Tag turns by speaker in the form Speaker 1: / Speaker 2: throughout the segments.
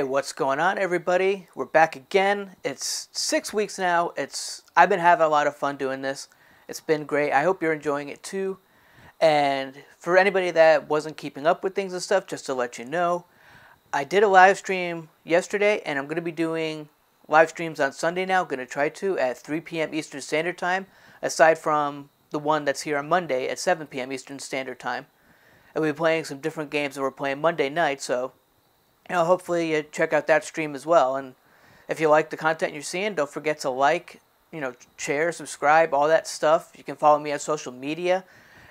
Speaker 1: Hey, what's going on, everybody? We're back again. It's 6 weeks now. I've been having a lot of fun doing this. It's been great. I hope you're enjoying it too. And for anybody that wasn't keeping up with things and stuff, just to let you know, I did a live stream yesterday, and I'm going to be doing live streams on Sunday now. I'm going to try to at 3 p.m. Eastern Standard Time, aside from the one that's here on Monday at 7 p.m. Eastern Standard Time. And we'll be playing some different games that we're playing Monday night, so hopefully you check out that stream as well. And if you like the content you're seeing, don't forget to like, share, subscribe, all that stuff. You can follow me on social media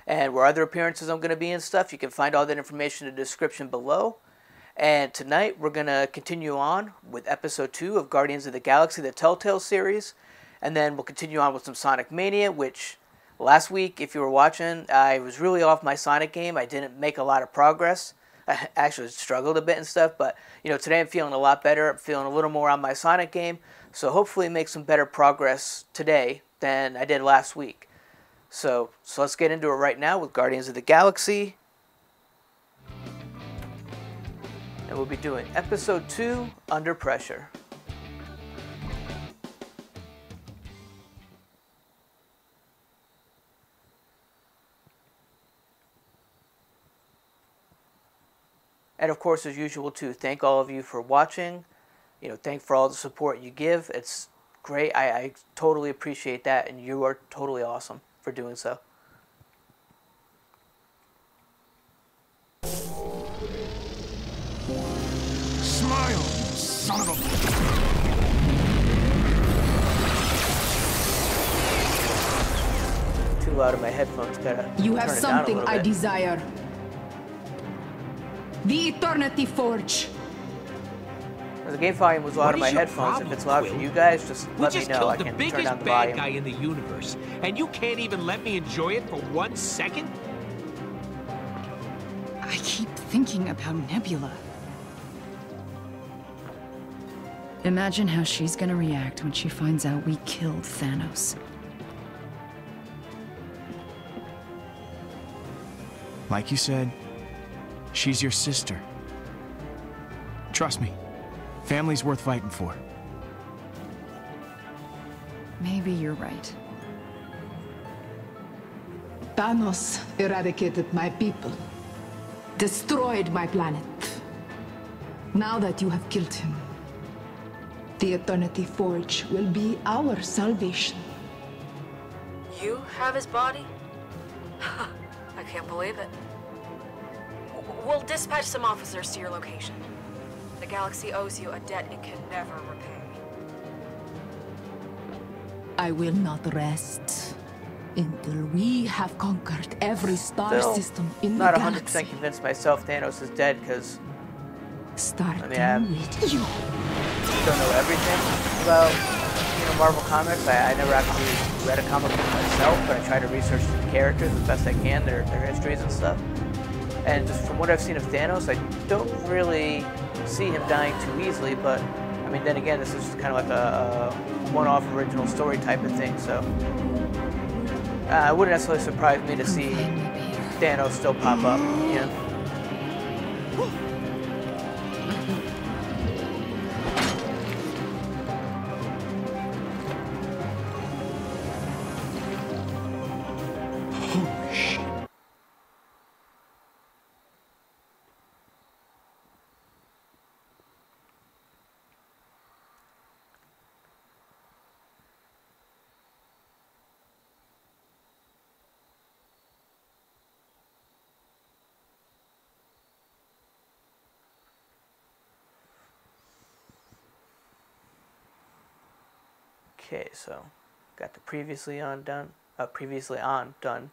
Speaker 1: and where other appearances I'm going to be and stuff. You can find all that information in the description below. And tonight we're going to continue on with episode 2 of Guardians of the Galaxy, the Telltale series. And then we'll continue on with some Sonic Mania, which last week, if you were watching, I was really off my Sonic game. I didn't make a lot of progress. I actually struggled a bit and stuff, but today I'm feeling a lot better. I'm feeling a little more on my Sonic game, so hopefully make some better progress today than I did last week. So let's get into it right now with Guardians of the Galaxy. And we'll be doing episode 2, Under Pressure. And of course, as usual, too, thank all of you for watching. Thank for all the support you give. It's great. I totally appreciate that, and you are totally awesome for doing so.
Speaker 2: Smile, son of a...
Speaker 1: Too loud in my headphones. Gotta
Speaker 3: You have
Speaker 1: turn it down a
Speaker 3: something
Speaker 1: little
Speaker 3: I
Speaker 1: bit.
Speaker 3: desire. The Eternity Forge.
Speaker 1: The game volume was loud in my headphones. If it's loud for you guys, just let me know. I can turn down the volume.
Speaker 2: We just killed the biggest bad guy in the universe, and you can't even let me enjoy it for 1 second?
Speaker 3: I keep thinking about Nebula. Imagine how she's gonna react when she finds out we killed Thanos.
Speaker 4: Like you said, she's your sister. Trust me, family's worth fighting for.
Speaker 3: Maybe you're right.
Speaker 5: Thanos eradicated my people, destroyed my planet. Now that you have killed him, the Eternity Forge will be our salvation.
Speaker 6: You have his body? I can't believe it. We'll dispatch some officers to your location. The galaxy owes you a debt it can never repay.
Speaker 5: I will not rest until we have conquered every star system in the
Speaker 1: Not
Speaker 5: galaxy.
Speaker 1: 100% convinced myself Thanos is dead, because
Speaker 5: Starting
Speaker 1: with
Speaker 5: you.
Speaker 1: don't know everything about Marvel Comics. I never actually read a comic book myself, but I try to research the characters as best I can, their histories and stuff. And just from what I've seen of Thanos, I don't really see him dying too easily, but then again, this is kind of like a one-off original story type of thing, so it wouldn't necessarily surprise me to see Thanos still pop up, Okay, so got the previously on done,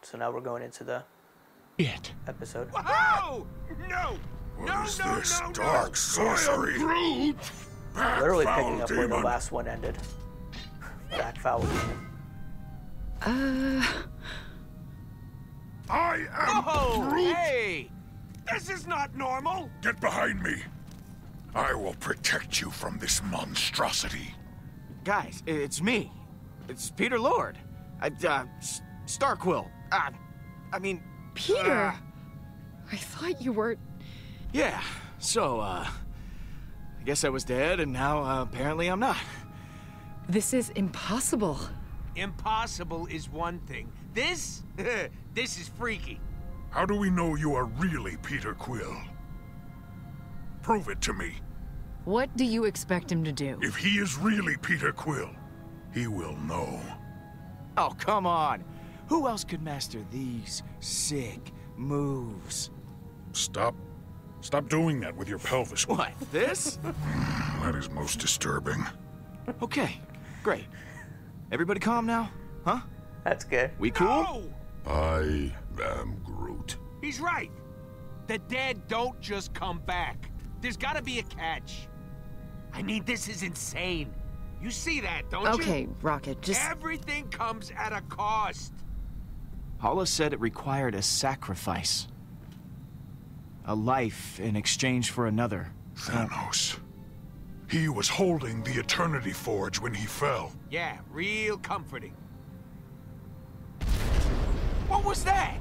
Speaker 1: so now we're going into the episode.
Speaker 2: Whoa! No!
Speaker 7: What is this dark sorcery?
Speaker 1: Literally picking up where the last one ended. Black Foul Demon.
Speaker 7: I am
Speaker 2: Oh,
Speaker 7: Groot!
Speaker 2: hey! This is not normal!
Speaker 7: Get behind me! I will protect you from this monstrosity.
Speaker 4: Guys, it's me. It's Peter Lord. Starquill.
Speaker 3: Peter! I thought you were...
Speaker 4: Yeah, so, I guess I was dead, and now apparently I'm not.
Speaker 3: This is impossible.
Speaker 2: Impossible is one thing. This? This is freaky.
Speaker 7: How do we know you are really Peter Quill? Prove it to me.
Speaker 3: What do you expect him to do?
Speaker 7: If he is really Peter Quill, he will know.
Speaker 4: Oh, come on. Who else could master these sick moves?
Speaker 7: Stop doing that with your pelvis.
Speaker 4: What, this?
Speaker 7: That is most disturbing.
Speaker 4: Okay, great. Everybody calm now? Huh?
Speaker 1: That's good.
Speaker 4: We cool?
Speaker 2: No!
Speaker 7: I am Groot.
Speaker 2: He's right. The dead don't just come back. There's gotta be a catch. I mean, this is insane. You see that, don't you?
Speaker 3: Okay, Rocket, just...
Speaker 2: Everything comes at a cost.
Speaker 4: Hala said it required a sacrifice. A life in exchange for another.
Speaker 7: Thanos. He was holding the Eternity Forge when he fell.
Speaker 2: Yeah, real comforting.
Speaker 4: What was that?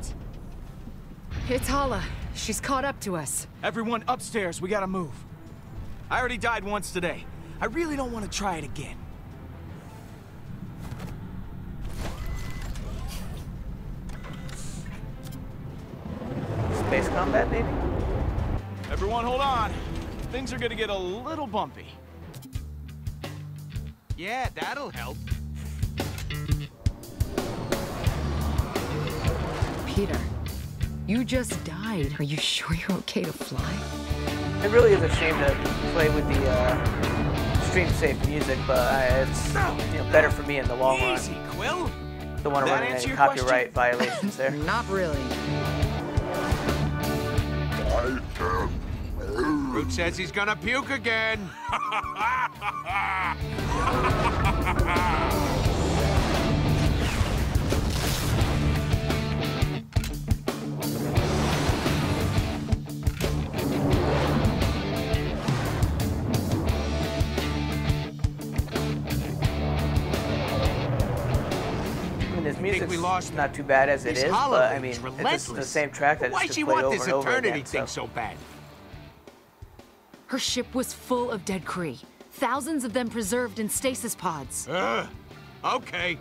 Speaker 3: It's Hala. She's caught up to us.
Speaker 4: Everyone upstairs, we gotta move. I already died once today. I really don't want to try it again.
Speaker 1: Space combat, maybe?
Speaker 4: Everyone hold on. Things are gonna get a little bumpy.
Speaker 2: Yeah, that'll help.
Speaker 3: Peter, you just died. Are you sure you're okay to fly?
Speaker 1: It really is a shame to play with the stream-safe music, but it's better for me in the long run.
Speaker 2: Easy, Quill.
Speaker 1: Don't want to
Speaker 4: That
Speaker 1: run into
Speaker 4: answer
Speaker 1: any
Speaker 4: your
Speaker 1: copyright violations there.
Speaker 3: Not really.
Speaker 7: I am
Speaker 2: Groot says he's gonna puke again.
Speaker 1: His music's
Speaker 2: we lost
Speaker 1: not too bad as it
Speaker 2: This
Speaker 1: is,
Speaker 2: Hollow
Speaker 1: but I
Speaker 2: is
Speaker 1: mean, it's just the
Speaker 2: relentless.
Speaker 1: same track that
Speaker 2: Why'd
Speaker 1: just
Speaker 2: she
Speaker 1: played
Speaker 2: want
Speaker 1: over
Speaker 2: this
Speaker 1: and over
Speaker 2: eternity
Speaker 1: again.
Speaker 2: thing so bad?
Speaker 3: Her ship was full of dead Kree. Thousands of them preserved in stasis pods.
Speaker 2: Okay.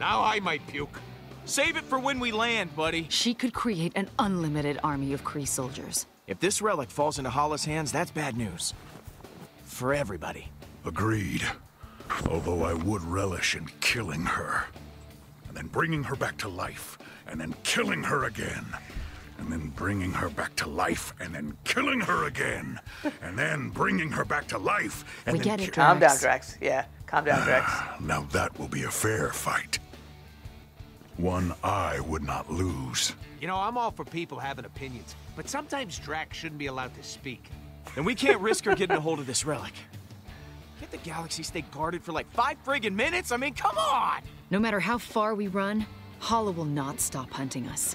Speaker 2: Now I might puke.
Speaker 4: Save it for when we land, buddy.
Speaker 3: She could create an unlimited army of Kree soldiers.
Speaker 4: If this relic falls into Hala's hands, that's bad news. For everybody.
Speaker 7: Agreed. Although I would relish in killing her. And then bringing her back to life. And then killing her again. And then bringing her back to life. And then killing her again. And then bringing her back to life. And
Speaker 3: We
Speaker 7: then
Speaker 3: get it,
Speaker 1: Calm down,
Speaker 3: Drax.
Speaker 1: Drax. Yeah, calm down, Drax.
Speaker 7: Now that will be a fair fight. One I would not lose.
Speaker 2: You know, I'm all for people having opinions, but sometimes Drax shouldn't be allowed to speak.
Speaker 4: And we can't risk her getting a hold of this relic. Can't the galaxy stay guarded for like 5 friggin' minutes? I mean, come on!
Speaker 3: No matter how far we run, Hala will not stop hunting us.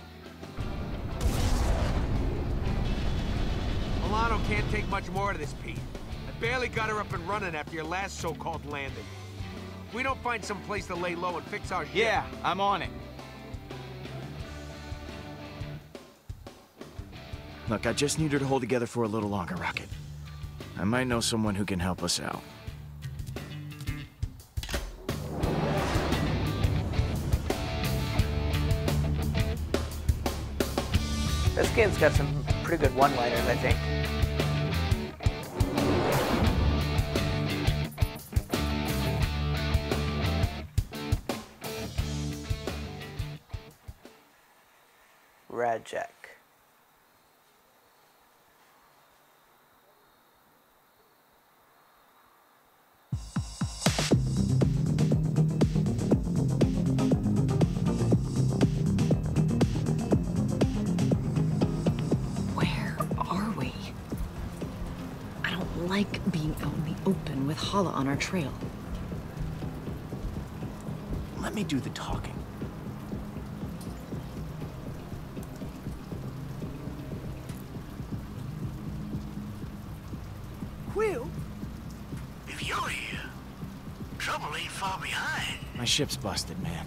Speaker 2: Milano can't take much more of this, Pete. I barely got her up and running after your last so-called landing. If we don't find some place to lay low and fix our ship...
Speaker 4: Yeah, I'm on it. Look, I just need her to hold together for a little longer, Rocket. I might know someone who can help us out.
Speaker 1: This game's got some pretty good one-liners, I think. Radjack.
Speaker 3: Where are we? I don't like being out in the open with Hala on our trail.
Speaker 4: Let me do the talking. Quill?
Speaker 8: If you're here, trouble ain't far behind.
Speaker 4: My ship's busted, man.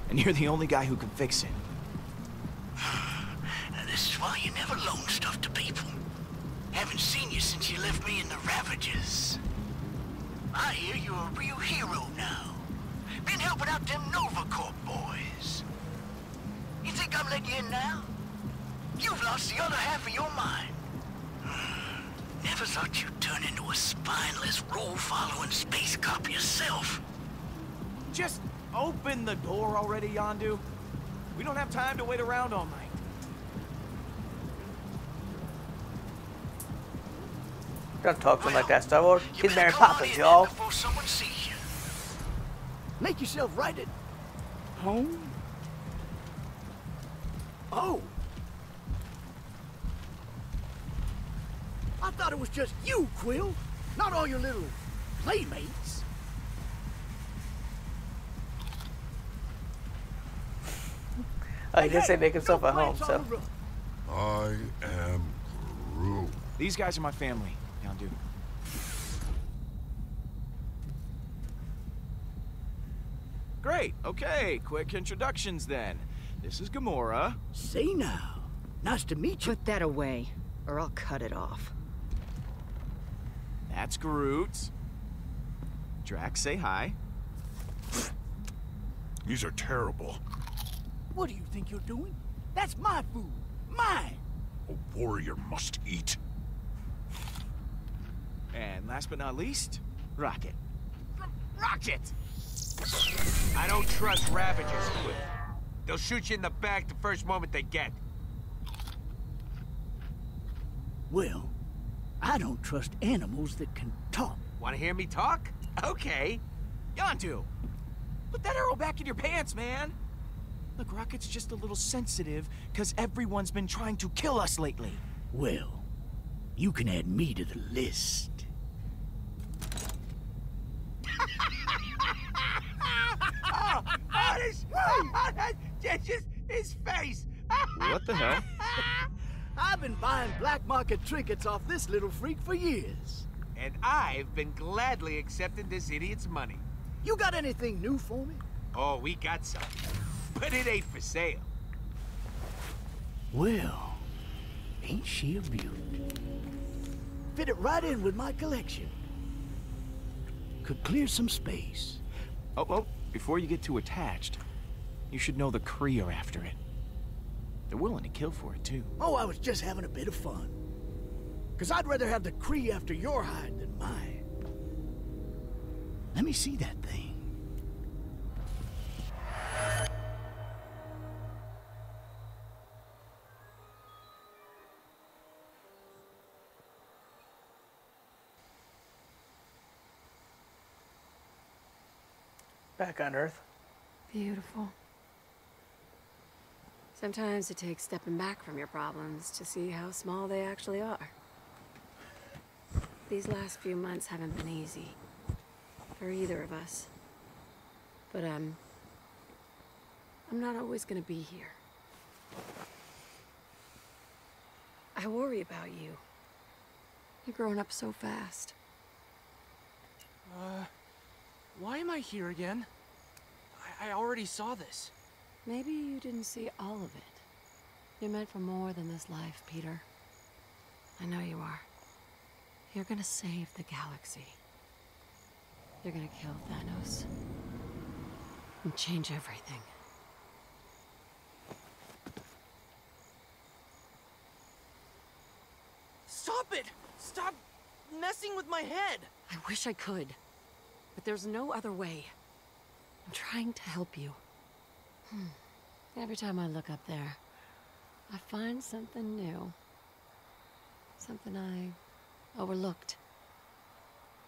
Speaker 4: And you're the only guy who can fix it.
Speaker 8: Now, this is why you never loan stuff to people. Haven't seen you since you left me in the Ravages. I hear you're a real hero now. Been helping out them Nova Corp boys. You think I'm letting you in now? You've lost the other half of your mind. Never thought you'd turn into a spineless, rule-following space cop yourself.
Speaker 4: Just open the door already, Yondu. We don't have time to wait around all night.
Speaker 1: Don't talk to him like that, Star Wars.
Speaker 8: You
Speaker 1: He's
Speaker 8: better
Speaker 1: Mary
Speaker 8: come on
Speaker 1: Poppins,
Speaker 8: in
Speaker 1: y'all.
Speaker 8: before someone sees you. Make yourself right at home. Oh. I thought it was just you, Quill. Not all your little playmates.
Speaker 1: Oh, he did say make himself at home, so.
Speaker 7: I am Groot.
Speaker 4: These guys are my family, Yondu. Great, okay, quick introductions then. This is Gamora.
Speaker 8: Say now. Nice to meet you.
Speaker 3: Put that away, or I'll cut it off.
Speaker 4: That's Groot. Drax, say hi.
Speaker 7: These are terrible.
Speaker 8: What do you think you're doing? That's my food. Mine.
Speaker 7: A warrior must eat.
Speaker 4: And last but not least, Rocket. Rocket!
Speaker 2: I don't trust Ravagers, Quill. They'll shoot you in the back the first moment they get.
Speaker 8: Well, I don't trust animals that can talk.
Speaker 2: Want to hear me talk? Okay.
Speaker 4: Yondu! Put that arrow back in your pants, man! Look, Rocket's just a little sensitive, because everyone's been trying to kill us lately.
Speaker 8: Well, you can add me to the list.
Speaker 2: That's just his face.
Speaker 4: What the hell?
Speaker 8: I've been buying black market trinkets off this little freak for years.
Speaker 2: And I've been gladly accepting this idiot's money.
Speaker 8: You got anything new for me?
Speaker 2: Oh, we got something. But it ain't for sale.
Speaker 8: Well, ain't she a beaut? Fit it right in with my collection. Could clear some space.
Speaker 4: Oh, before you get too attached, you should know the Kree are after it. They're willing to kill for it, too.
Speaker 8: Oh, I was just having a bit of fun. 'Cause I'd rather have the Kree after your hide than mine. Let me see that thing.
Speaker 1: Back on Earth.
Speaker 6: Beautiful. Sometimes it takes stepping back from your problems to see how small they actually are. These last few months haven't been easy for either of us. But I'm not always gonna be here. I worry about you. You're growing up so fast.
Speaker 9: Why am I here again? I already saw this.
Speaker 6: Maybe you didn't see all of it. You're meant for more than this life, Peter. I know you are. You're gonna save the galaxy. You're gonna kill Thanos. And change everything.
Speaker 9: Stop it! Stop messing with my head!
Speaker 6: I wish I could. But there's no other way. I'm trying to help you. Every time I look up there, I find something new. Something I overlooked.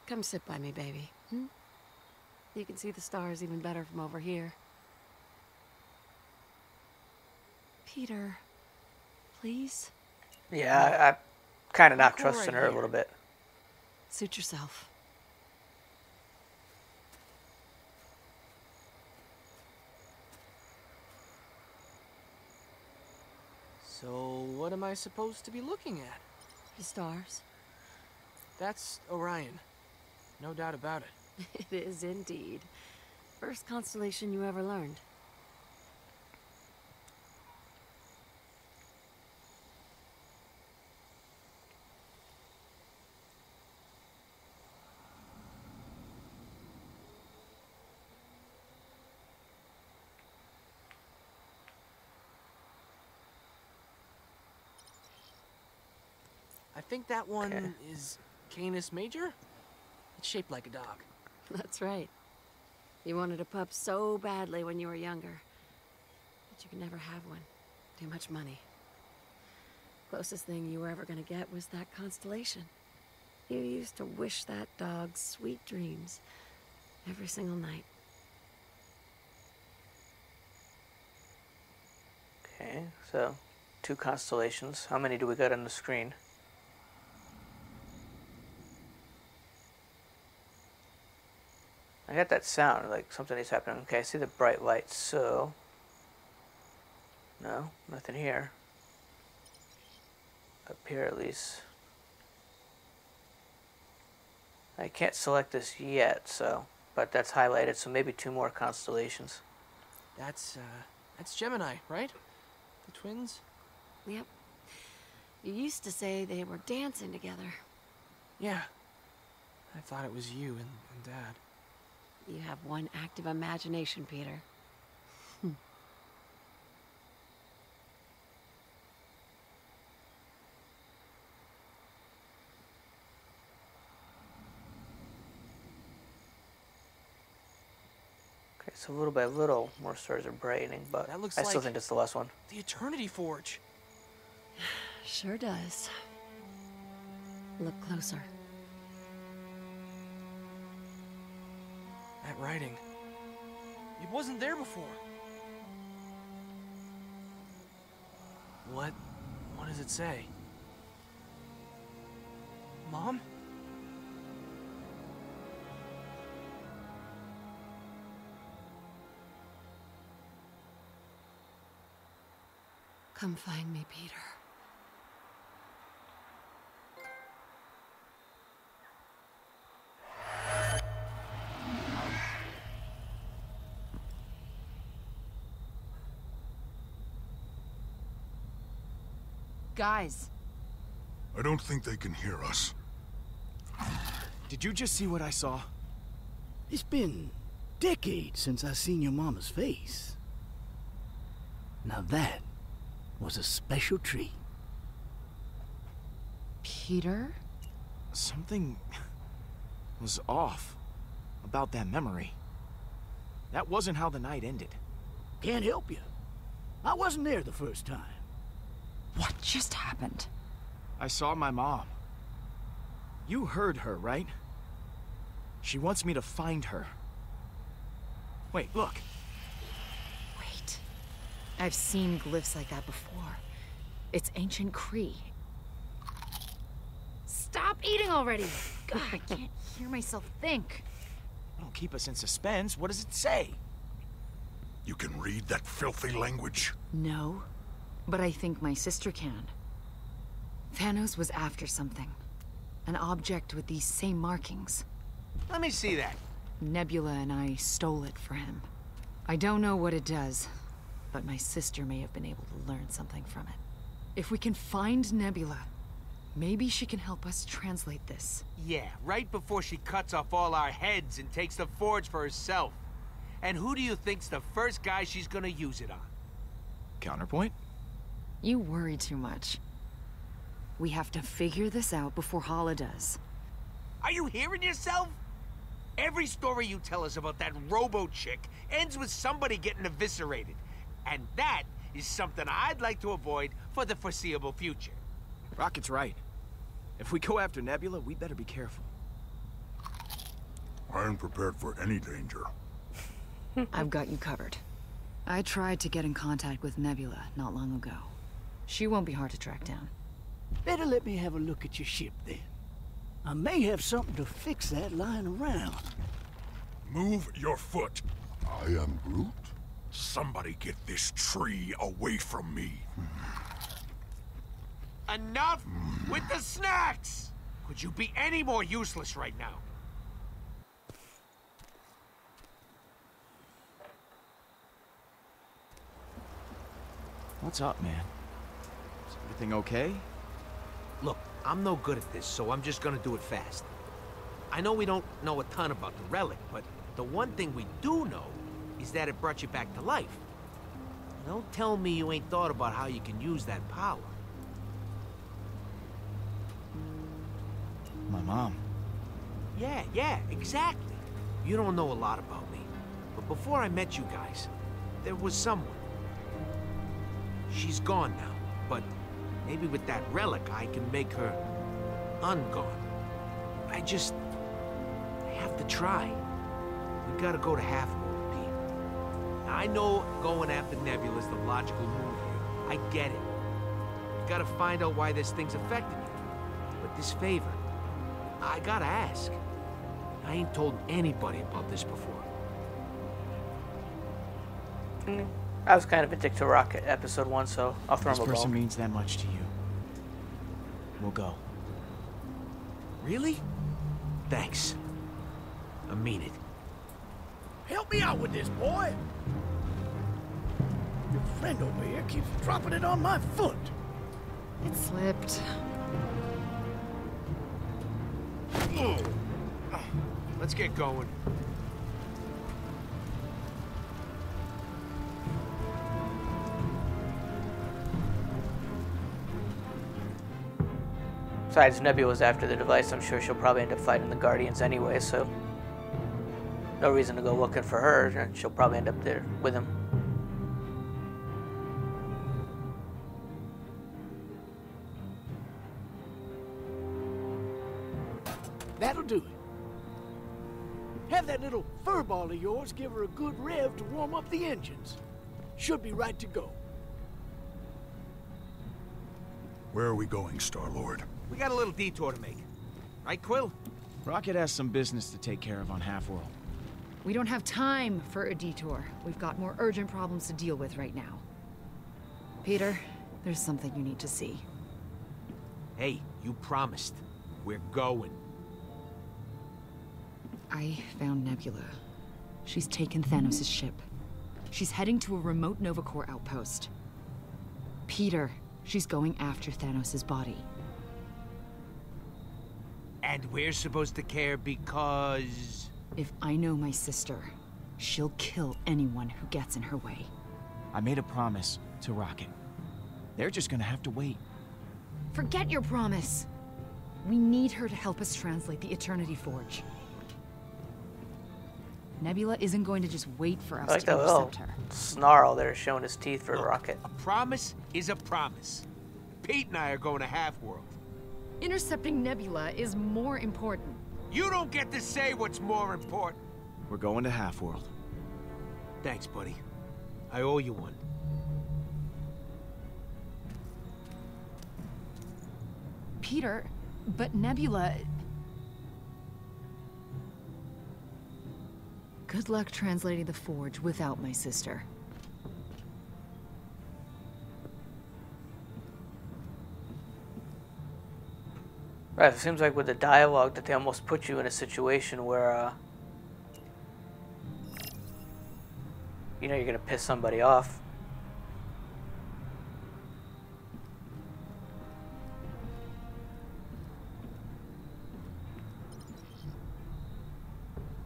Speaker 6: Come sit by me, baby. You can see the stars even better from over here. Peter, please?
Speaker 1: Yeah, I kind of not
Speaker 6: Go
Speaker 1: trusting
Speaker 6: right
Speaker 1: her a
Speaker 6: here.
Speaker 1: little bit.
Speaker 6: Suit yourself.
Speaker 9: So, what am I supposed to be looking at?
Speaker 6: The stars.
Speaker 9: That's Orion. No doubt about it.
Speaker 6: It is indeed. First constellation you ever learned.
Speaker 9: think that one
Speaker 1: Okay.
Speaker 9: is Canis Major? It's shaped like a dog.
Speaker 6: That's right. You wanted a pup so badly when you were younger. But you could never have one. Too much money. Closest thing you were ever gonna get was that constellation. You used to wish that dog sweet dreams every single night.
Speaker 1: Okay, so 2 constellations. How many do we got on the screen? I got that sound, like something is happening. Okay, I see the bright lights, so... No, nothing here. Up here, at least. I can't select this yet, so... But that's highlighted, so maybe 2 more constellations.
Speaker 9: That's Gemini, right? The twins?
Speaker 6: Yep. You used to say they were dancing together.
Speaker 9: Yeah. I thought it was you and Dad.
Speaker 6: You have one active imagination, Peter.
Speaker 1: Okay, so little by little, more stars are brightening, but
Speaker 9: That looks
Speaker 1: I still
Speaker 9: like-
Speaker 1: think that's the last one.
Speaker 9: The Eternity Forge.
Speaker 6: Sure does. Look closer.
Speaker 9: That writing. It wasn't there before. What does it say? Mom?
Speaker 6: Come find me, Peter.
Speaker 3: Guys,
Speaker 7: I don't think they can hear us.
Speaker 4: Did you just see what I saw?
Speaker 10: It's been decades since I seen your mama's face. Now that was a special treat.
Speaker 3: Peter?
Speaker 4: Something was off about that memory. That wasn't how the night ended.
Speaker 10: Can't help you. I wasn't there the first time.
Speaker 3: What just happened?
Speaker 4: I saw my mom. You heard her, right? She wants me to find her. Wait, look.
Speaker 3: Wait. I've seen glyphs like that before. It's ancient Cree. Stop eating already! God, I can't hear myself think.
Speaker 4: Don't keep us in suspense. What does it say?
Speaker 7: You can read that filthy language?
Speaker 3: No, but I think my sister can. Thanos was after something. An object with these same markings.
Speaker 2: Let me see that.
Speaker 3: Nebula and I stole it for him. I don't know what it does, but my sister may have been able to learn something from it. If we can find Nebula, maybe she can help us translate this.
Speaker 2: Yeah, right before she cuts off all our heads and takes the forge for herself. And who do you think's the first guy she's gonna use it on?
Speaker 4: Counterpoint?
Speaker 3: You worry too much. We have to figure this out before Hala does.
Speaker 2: Are you hearing yourself? Every story you tell us about that robo-chick ends with somebody getting eviscerated. And that is something I'd like to avoid for the foreseeable future.
Speaker 4: Rocket's right. If we go after Nebula, we better be careful.
Speaker 7: I am prepared for any danger.
Speaker 3: I've got you covered. I tried to get in contact with Nebula not long ago. She won't be hard to track down.
Speaker 10: Better let me have a look at your ship then. I may have something to fix that lying around.
Speaker 7: Move your foot.
Speaker 11: I am Groot?
Speaker 7: Somebody get this tree away from me.
Speaker 2: Enough with the snacks! Could you be any more useless right now?
Speaker 4: What's up, man? Is everything okay?
Speaker 2: Look, I'm no good at this, so I'm just gonna do it fast. I know we don't know a ton about the relic, but the one thing we do know is that it brought you back to life. Don't tell me you ain't thought about how you can use that power.
Speaker 4: My mom.
Speaker 2: Yeah, exactly. You don't know a lot about me. But before I met you guys, there was someone. She's gone now, but maybe with that relic I can make her ungone. I have to try. We gotta go to Half-World, Pete. I know going after Nebula's the logical move here. I get it. You gotta find out why this thing's affecting you. But this favor, I gotta ask. I ain't told anybody about this before.
Speaker 1: I was kind of addicted to Rocket episode 1, so I'll throw him a
Speaker 4: This person
Speaker 1: bone.
Speaker 4: means that much to you. We'll go.
Speaker 2: Really? Thanks. I mean it.
Speaker 10: Help me out with this, boy. Your friend over here keeps dropping it on my foot.
Speaker 3: It slipped.
Speaker 2: Let's get going.
Speaker 1: Besides, Nebula's after the device. I'm sure she'll probably end up fighting the Guardians anyway, so no reason to go looking for her, and she'll probably end up there with him.
Speaker 10: That'll do it. Have that little furball of yours give her a good rev to warm up the engines. Should be right to go.
Speaker 7: Where are we going, Star-Lord?
Speaker 2: We got a little detour to make. Right, Quill?
Speaker 4: Rocket has some business to take care of on Half-World.
Speaker 3: We don't have time for a detour. We've got more urgent problems to deal with right now. Peter, there's something you need to see.
Speaker 2: Hey, you promised. We're going.
Speaker 3: I found Nebula. She's taken Thanos' ship. She's heading to a remote Nova Corps outpost. Peter, she's going after Thanos' body.
Speaker 2: And we're supposed to care because...
Speaker 3: If I know my sister, she'll kill anyone who gets in her way.
Speaker 4: I made a promise to Rocket. They're just gonna have to wait.
Speaker 3: Forget your promise. We need her to help us translate the Eternity Forge. Nebula isn't going to just wait for us
Speaker 1: I like
Speaker 3: to
Speaker 1: that little
Speaker 3: intercept her.
Speaker 1: snarl there showing his teeth for Rocket.
Speaker 2: A promise is a promise. Pete and I are going to Half-World.
Speaker 3: Intercepting Nebula is more important.
Speaker 2: You don't get to say what's more important.
Speaker 4: We're going to Half-World.
Speaker 2: Thanks, buddy. I owe you one.
Speaker 3: Peter, but Nebula... Good luck translating the Forge without my sister.
Speaker 1: Right, it seems like with the dialogue that they almost put you in a situation where, you know you're gonna piss somebody off.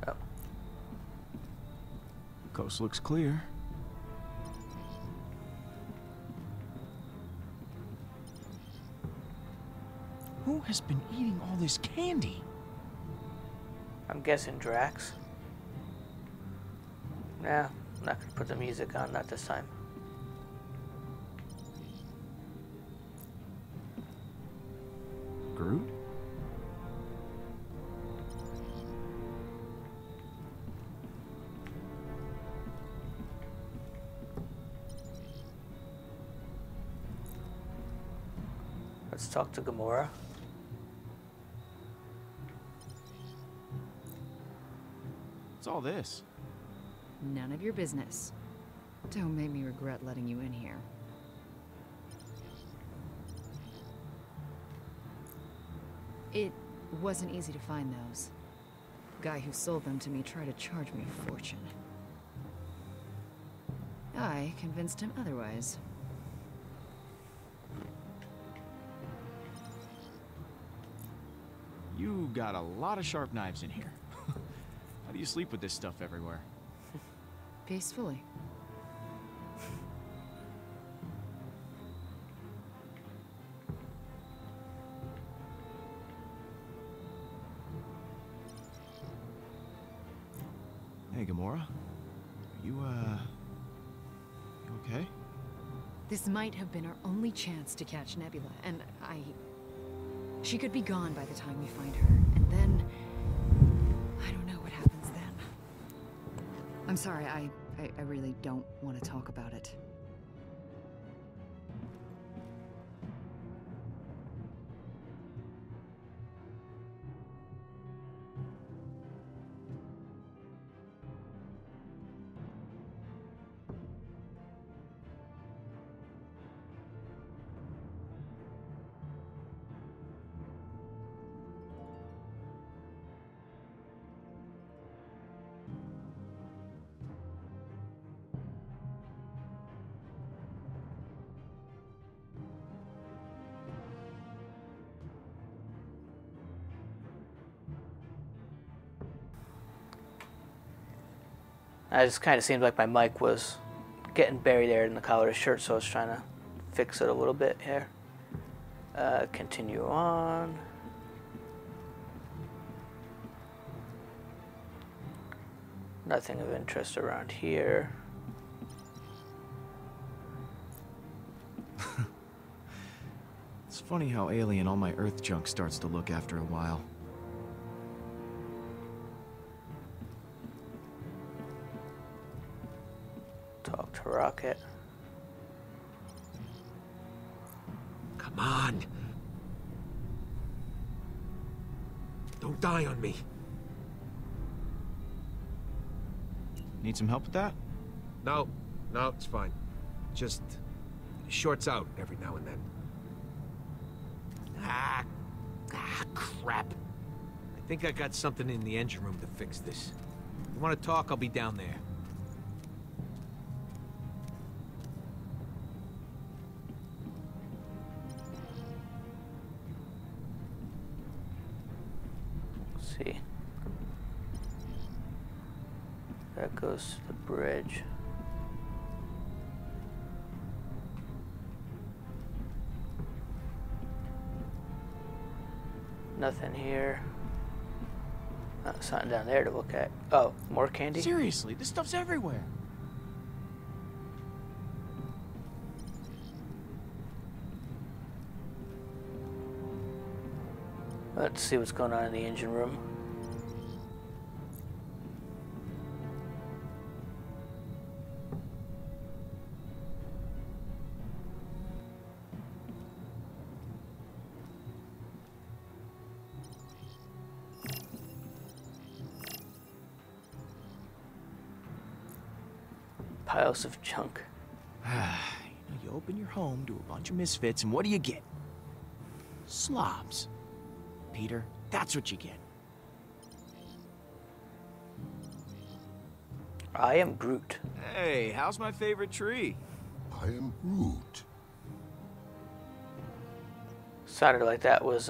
Speaker 1: Oh.
Speaker 4: Coast looks clear. Who has been eating all this candy?
Speaker 1: I'm guessing Drax. Nah, I'm not gonna put the music on, not this time.
Speaker 4: Groot?
Speaker 1: Let's talk to Gamora.
Speaker 4: What's all this?
Speaker 3: None of your business. Don't make me regret letting you in here. It wasn't easy to find those. The guy who sold them to me tried to charge me a fortune. I convinced him otherwise.
Speaker 4: You got a lot of sharp knives in here. How do you sleep with this stuff everywhere?
Speaker 3: Peacefully.
Speaker 4: Hey, Gamora. You okay?
Speaker 3: This might have been our only chance to catch Nebula, and she could be gone by the time we find her, and then... I don't know what happens then. I'm sorry, I really don't want to talk about it.
Speaker 1: It just kind of seemed like my mic was getting buried there in the collar of the shirt, so I was trying to fix it a little bit here. Continue on. Nothing of interest around here.
Speaker 4: It's funny how alien all my Earth junk starts to look after a while.
Speaker 1: Talk to Rocket.
Speaker 2: Come on. Don't die on me.
Speaker 4: Need some help with that?
Speaker 2: No, it's fine. Just shorts out every now and then. Crap. I think I got something in the engine room to fix this. You want to talk? I'll be down there.
Speaker 1: Let's see. That goes to the bridge. Nothing here. Something down there to look at. Oh, more candy?
Speaker 4: Seriously, this stuff's everywhere.
Speaker 1: Let's see what's going on in the engine room. Piles of junk.
Speaker 4: You open your home to a bunch of misfits, and what do you get? Slobs. Peter, that's what you get.
Speaker 1: I am Groot.
Speaker 4: Hey, how's my favorite tree?
Speaker 7: I am Groot.
Speaker 1: Sounded like that was,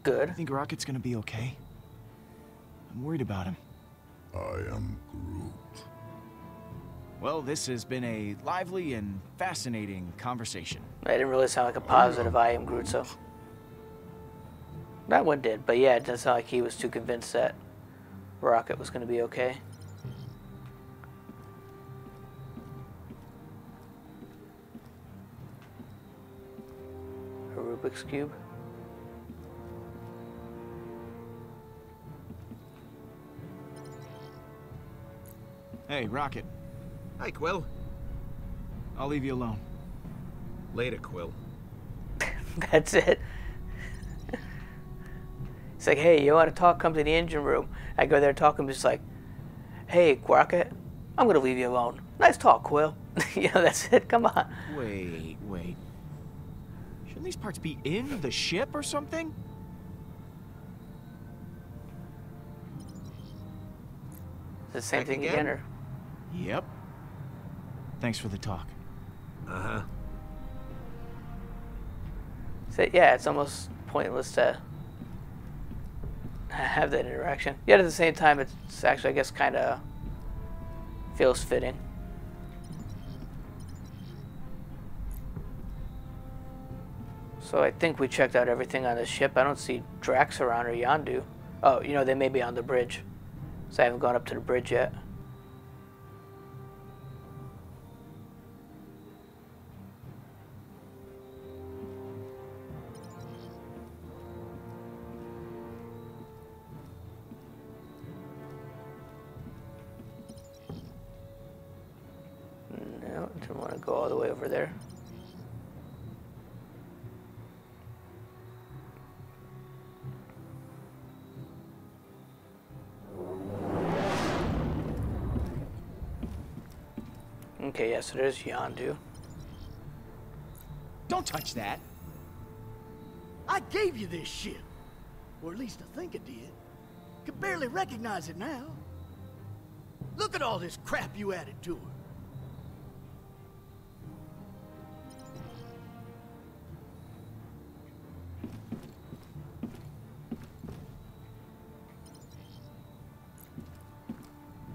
Speaker 1: good.
Speaker 4: I think Rocket's gonna be okay. I'm worried about him.
Speaker 7: I am Groot.
Speaker 4: Well, this has been a lively and fascinating conversation.
Speaker 1: That didn't really sound like a positive I am Groot, so. That one did, but yeah, it doesn't sound like he was too convinced that Rocket was going to be okay. A Rubik's Cube.
Speaker 4: Hey, Rocket.
Speaker 2: Hi, Quill.
Speaker 4: I'll leave you alone.
Speaker 2: Later, Quill.
Speaker 1: That's it. It's like, hey, you want to talk? Come to the engine room. I go there and talk. I'm just like, hey, Rocket, I'm going to leave you alone. Nice talk, Quill. You know, that's it. Come on.
Speaker 4: Wait. Shouldn't these parts be in the ship or something?
Speaker 1: The same thing again, or?
Speaker 4: Yep. Thanks for the talk.
Speaker 2: Uh-huh.
Speaker 1: So, yeah, it's almost pointless to have that interaction. Yet at the same time, it's actually, I guess, kind of feels fitting. So I think we checked out everything on the ship. I don't see Drax around or Yondu. Oh, you know, they may be on the bridge. So I haven't gone up to the bridge yet. No, didn't want to go all the way over there. Okay, yeah, so there's Yondu.
Speaker 4: Don't touch that.
Speaker 10: I gave you this ship. Or at least I think I did. Could barely recognize it now. Look at all this crap you added to her.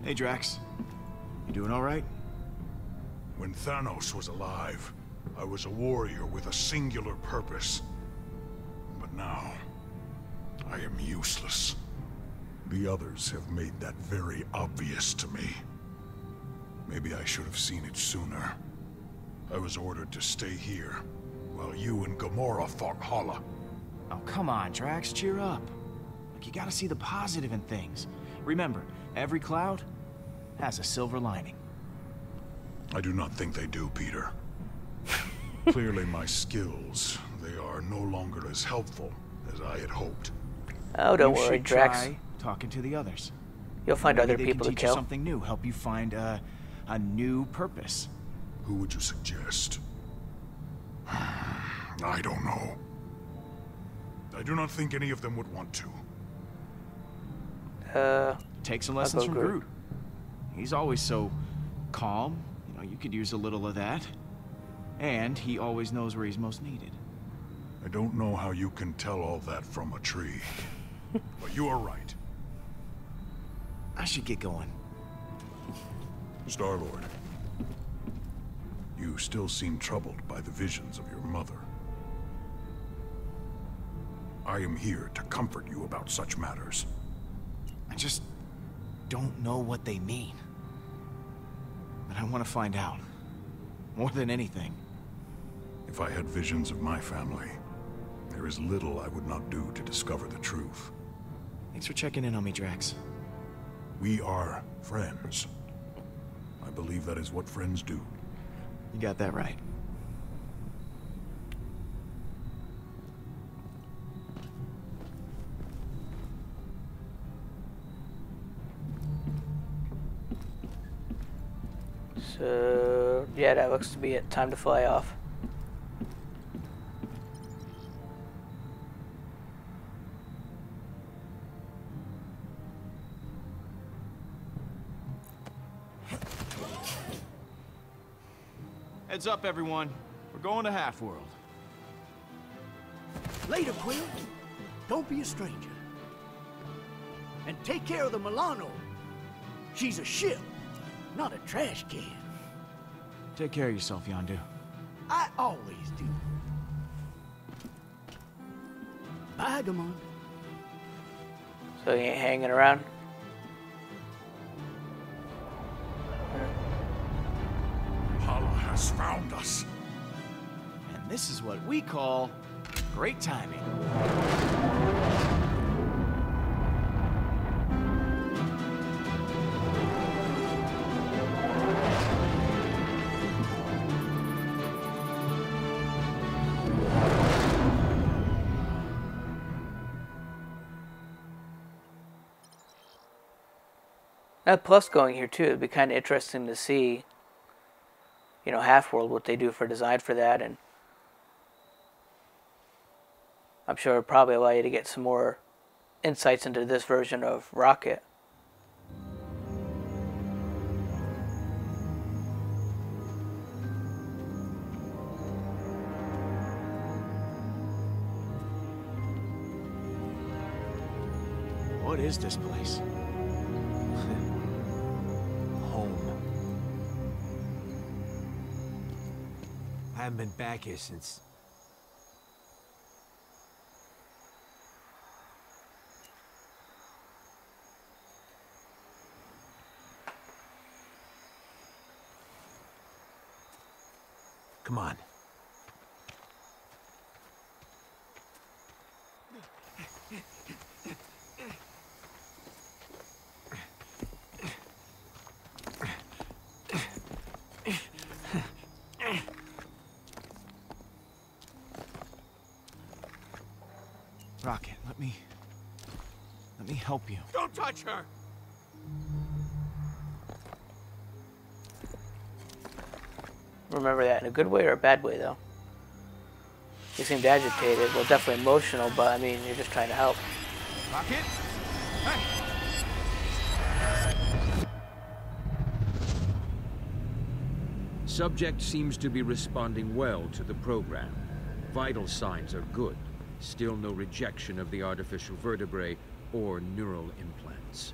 Speaker 4: Hey, Drax. You doing all right?
Speaker 7: When Thanos was alive, I was a warrior with a singular purpose. But now, I am useless. The others have made that very obvious to me. Maybe I should have seen it sooner. I was ordered to stay here, while you and Gamora fought Hala.
Speaker 4: Oh, come on, Drax, cheer up. Look, you gotta see the positive in things. Remember, every cloud has a silver lining.
Speaker 7: I do not think they do, Peter. Clearly my skills, they are no longer as helpful as I had hoped.
Speaker 1: Oh, don't
Speaker 4: You
Speaker 1: worry,
Speaker 4: should
Speaker 1: Drax.
Speaker 4: try talking to the others.
Speaker 1: You'll find
Speaker 4: Maybe
Speaker 1: other
Speaker 4: they
Speaker 1: people
Speaker 4: can
Speaker 1: to
Speaker 4: teach you
Speaker 1: kill.
Speaker 4: something new, help you find a new purpose.
Speaker 7: Who would you suggest? I don't know. I do not think any of them would want to.
Speaker 4: Take some
Speaker 1: I'll
Speaker 4: lessons
Speaker 1: go
Speaker 4: from
Speaker 1: Groot.
Speaker 4: Groot. He's always so calm. You know, you could use a little of that. And he always knows where he's most needed.
Speaker 7: I don't know how you can tell all that from a tree. But you are right.
Speaker 4: I should get going.
Speaker 7: Star-Lord. You still seem troubled by the visions of your mother. I am here to comfort you about such matters.
Speaker 4: I just don't know what they mean. But I want to find out. More than anything.
Speaker 7: If I had visions of my family, there is little I would not do to discover the truth.
Speaker 4: Thanks for checking in on me, Drax.
Speaker 7: We are friends. I believe that is what friends do.
Speaker 4: You got that right.
Speaker 1: So, yeah, that looks to be it. Time to fly off.
Speaker 4: Heads up, everyone. We're going to Half-World.
Speaker 10: Later, Quill. Don't be a stranger. And take care of the Milano. She's a ship, not a trash can.
Speaker 4: Take care of yourself, Yondu.
Speaker 10: I always do. Bye, Gamon.
Speaker 1: So he ain't hanging around.
Speaker 7: Hala has found us.
Speaker 4: And this is what we call great timing.
Speaker 1: Plus going here too, it'd be kind of interesting to see, you know, Half-World, what they do for design for that, and I'm sure it'll probably allow you to get some more insights into this version of Rocket.
Speaker 4: What is this place?
Speaker 2: I haven't been back here since... Come on.
Speaker 4: Rocket, let me help you.
Speaker 2: Don't touch her!
Speaker 1: Remember that in a good way or a bad way, though. You seemed agitated. Well, definitely emotional, but I mean, you're just trying to help.
Speaker 2: Rocket? Hey!
Speaker 11: Subject seems to be responding well to the program. Vital signs are good. Still no rejection of the artificial vertebrae or neural implants.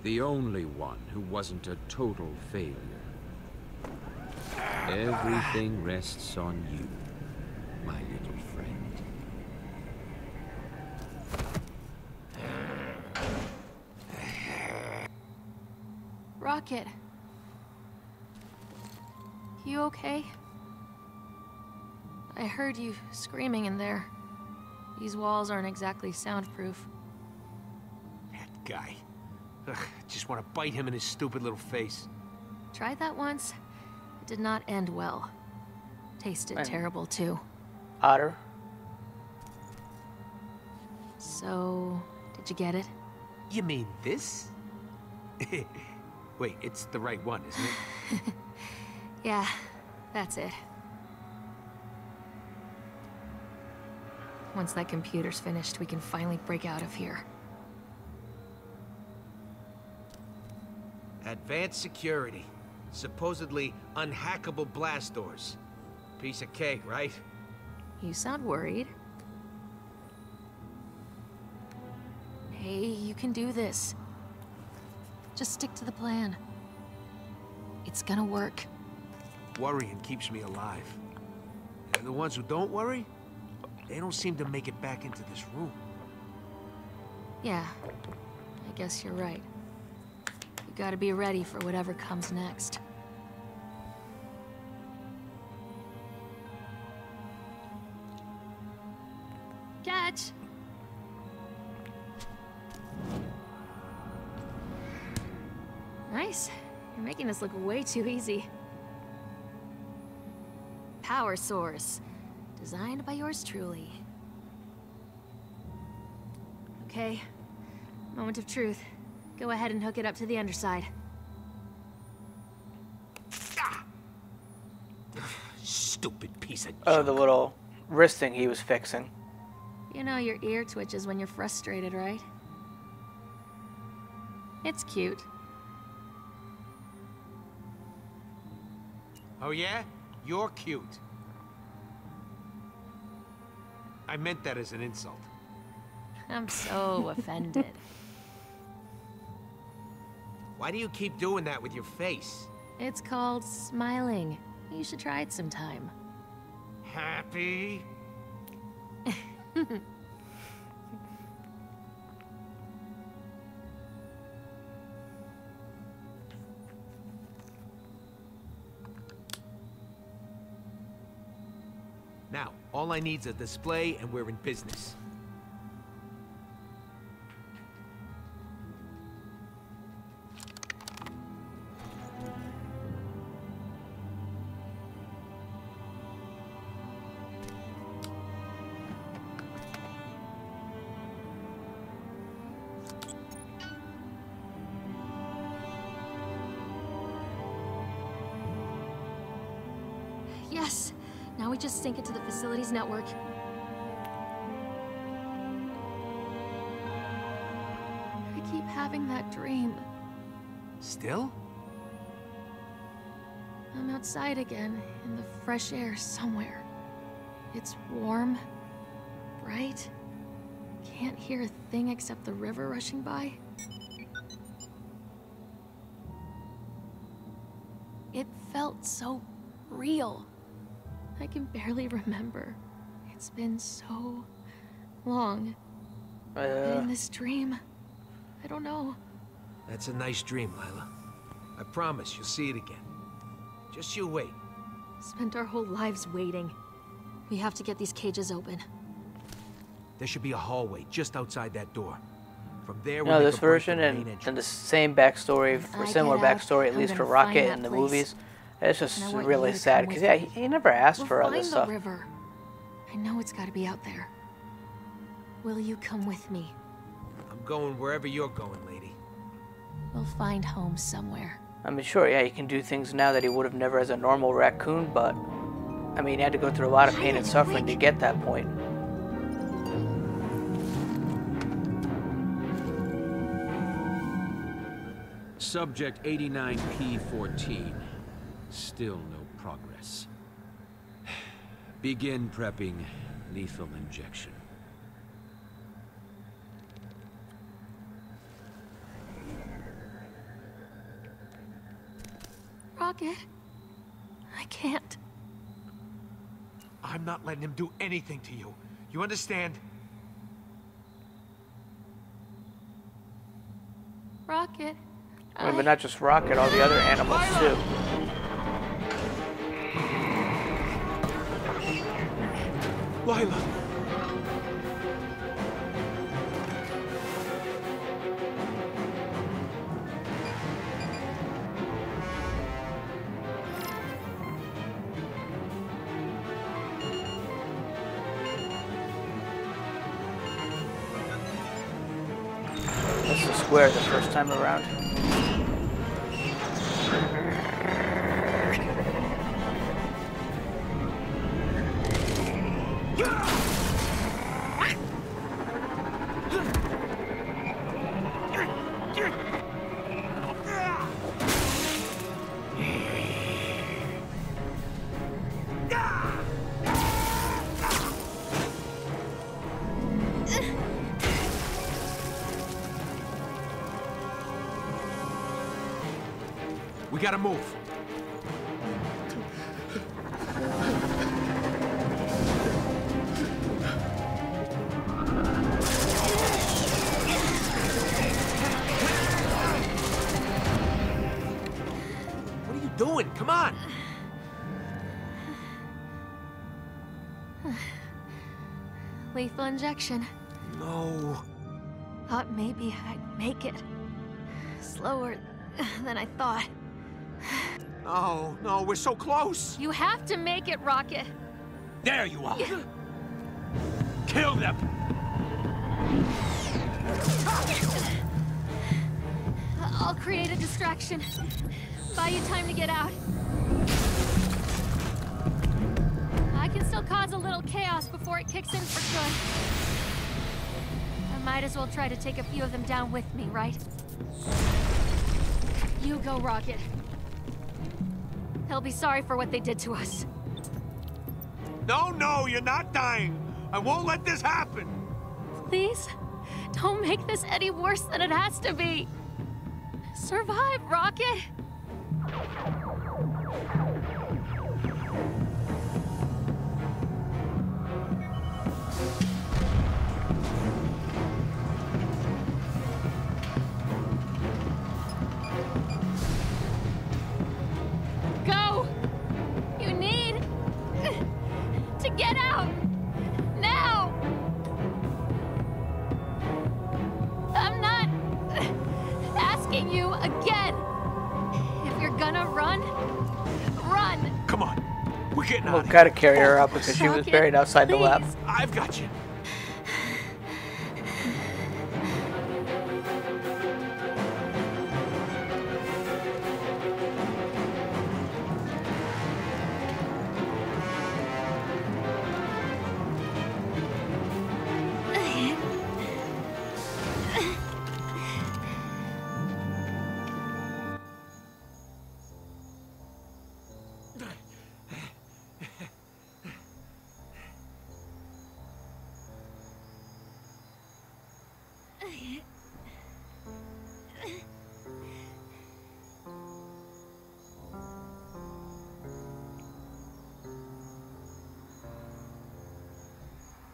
Speaker 11: The only one who wasn't a total failure. Everything rests on you, my little friend.
Speaker 6: Rocket. You okay? I heard you screaming in there. These walls aren't exactly soundproof.
Speaker 2: That guy. Ugh, just want to bite him in his stupid little face.
Speaker 6: Tried that once. It did not end well. Tasted terrible, too.
Speaker 1: Otter.
Speaker 6: So, did you get it?
Speaker 2: You mean this? Wait, it's the right one, isn't it?
Speaker 6: Yeah, that's it. Once that computer's finished, we can finally break out of here.
Speaker 2: Advanced security. Supposedly unhackable blast doors. Piece of cake, right?
Speaker 6: You sound worried. Hey, you can do this. Just stick to the plan. It's gonna work.
Speaker 2: Worrying keeps me alive. And the ones who don't worry, they don't seem to make it back into this room.
Speaker 6: Yeah, I guess you're right. You gotta be ready for whatever comes next. Catch! Nice. You're making this look way too easy. Power source. Designed by yours truly. Okay. Moment of truth. Go ahead and hook it up to the underside.
Speaker 2: Ah! Stupid piece of junk.
Speaker 1: Oh, the little wrist thing he was fixing.
Speaker 6: You know your ear twitches when you're frustrated, right? It's cute.
Speaker 2: Oh yeah? You're cute. I meant that as an insult.
Speaker 6: I'm so offended.
Speaker 2: Why do you keep doing that with your face?
Speaker 6: It's called smiling. You should try it sometime.
Speaker 2: Happy? Now, all I need's a display and we're in business.
Speaker 6: Yes! Now we just sync it to the facility's network. I keep having that dream.
Speaker 2: Still?
Speaker 6: I'm outside again, in the fresh air somewhere. It's warm, bright. Can't hear a thing except the river rushing by. It felt so real. I can barely remember. It's been so long. But in this dream, I don't know.
Speaker 2: That's a nice dream, Lila. I promise you'll see it again. Just you wait.
Speaker 6: Spent our whole lives waiting. We have to get these cages open.
Speaker 2: There should be a hallway just outside that door. From there,
Speaker 1: You know, this version and the same backstory, or similar backstory, at least for Rocket in the movies, it's just really sad because yeah, he never asked for all this stuff.
Speaker 6: We'll find the river. I know it's got to be out there. Will you come with me?
Speaker 2: I'm going wherever you're going, lady.
Speaker 6: We'll find home somewhere.
Speaker 1: I mean, sure, yeah, he can do things now that he would have never as a normal raccoon, but I mean, he had to go through a lot of pain and suffering to get that point.
Speaker 11: Subject 89P14. Still no progress. Begin prepping lethal injection.
Speaker 6: Rocket, I can't.
Speaker 2: I'm not letting him do anything to you. You understand?
Speaker 6: Rocket.
Speaker 1: But not just Rocket, all the other animals too.
Speaker 2: Lila!
Speaker 1: That's the square the first time around.
Speaker 2: We gotta move. What are you doing? Come on!
Speaker 6: Lethal injection.
Speaker 2: No.
Speaker 6: Thought maybe I'd make it. Slower than I thought.
Speaker 2: No, no, we're so close.
Speaker 6: You have to make it, Rocket.
Speaker 2: There you are. Kill them.
Speaker 6: I'll create a distraction. Buy you time to get out. I can still cause a little chaos before it kicks in for good. I might as well try to take a few of them down with me, right? You go, Rocket. They'll be sorry for what they did to us.
Speaker 2: No, no, you're not dying. I won't let this happen.
Speaker 6: Please, don't make this any worse than it has to be. Survive, Rocket. Go! You need to get out! Now! I'm not asking you again. If you're gonna run, run!
Speaker 2: Come on. We're getting out
Speaker 1: We've
Speaker 2: of here.
Speaker 1: got to carry her out because she was buried outside the lab.
Speaker 2: I've got you.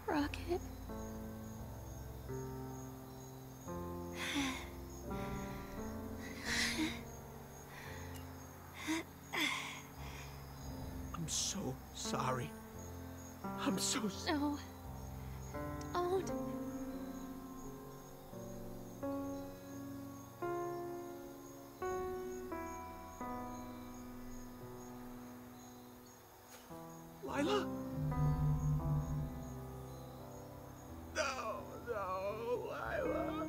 Speaker 6: Rocket.
Speaker 2: sorry. I'm so sorry.
Speaker 6: No. Don't.
Speaker 2: Lila? No, Lila.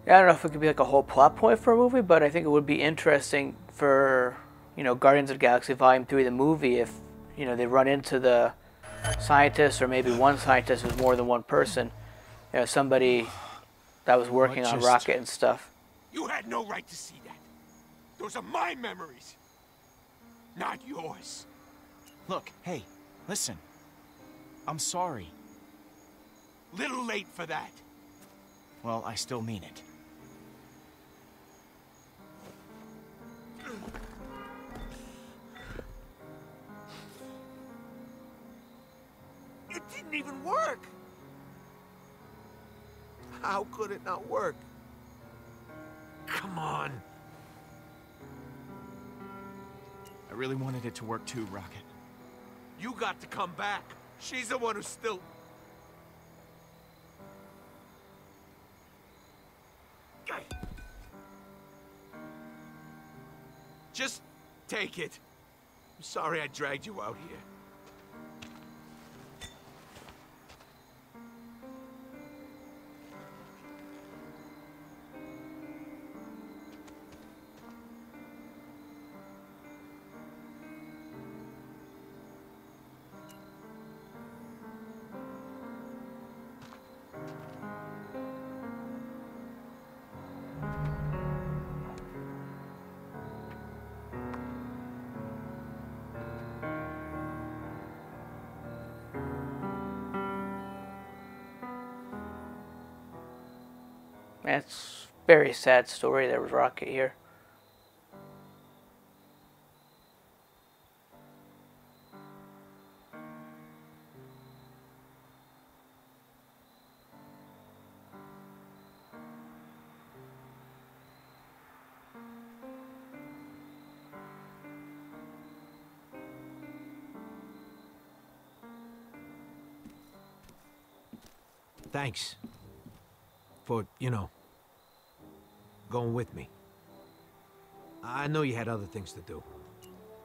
Speaker 1: Yeah, I don't know if it could be like a whole plot point for a movie, but I think it would be interesting for, Guardians of the Galaxy Volume 3, the movie, if, they run into the scientist, or maybe one scientist who's more than one person. Somebody that was working on Rocket and stuff.
Speaker 2: You had no right to see that. Those are my memories, not yours.
Speaker 4: Look, hey, listen. I'm sorry.
Speaker 2: Little late for that.
Speaker 4: Well, I still mean it.
Speaker 2: It didn't even work. How could it not work? Come on.
Speaker 4: I really wanted it to work too, Rocket.
Speaker 2: You got to come back. She's the one who's still... Just take it. I'm sorry I dragged you out here.
Speaker 1: It's a very sad story there with Rocket here.
Speaker 2: Thanks. For, going with me. I know you had other things to do.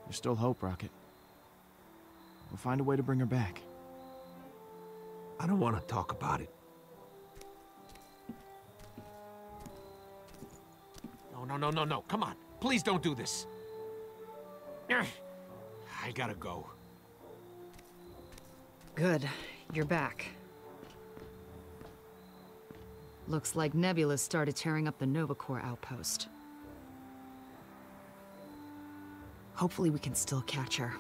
Speaker 4: There's still hope, Rocket. We'll find a way to bring her back.
Speaker 2: I don't want to talk about it. No. Come on. Please don't do this. I gotta go.
Speaker 3: Good. You're back. Looks like Nebula started tearing up the Nova Corps outpost. Hopefully we can still catch her.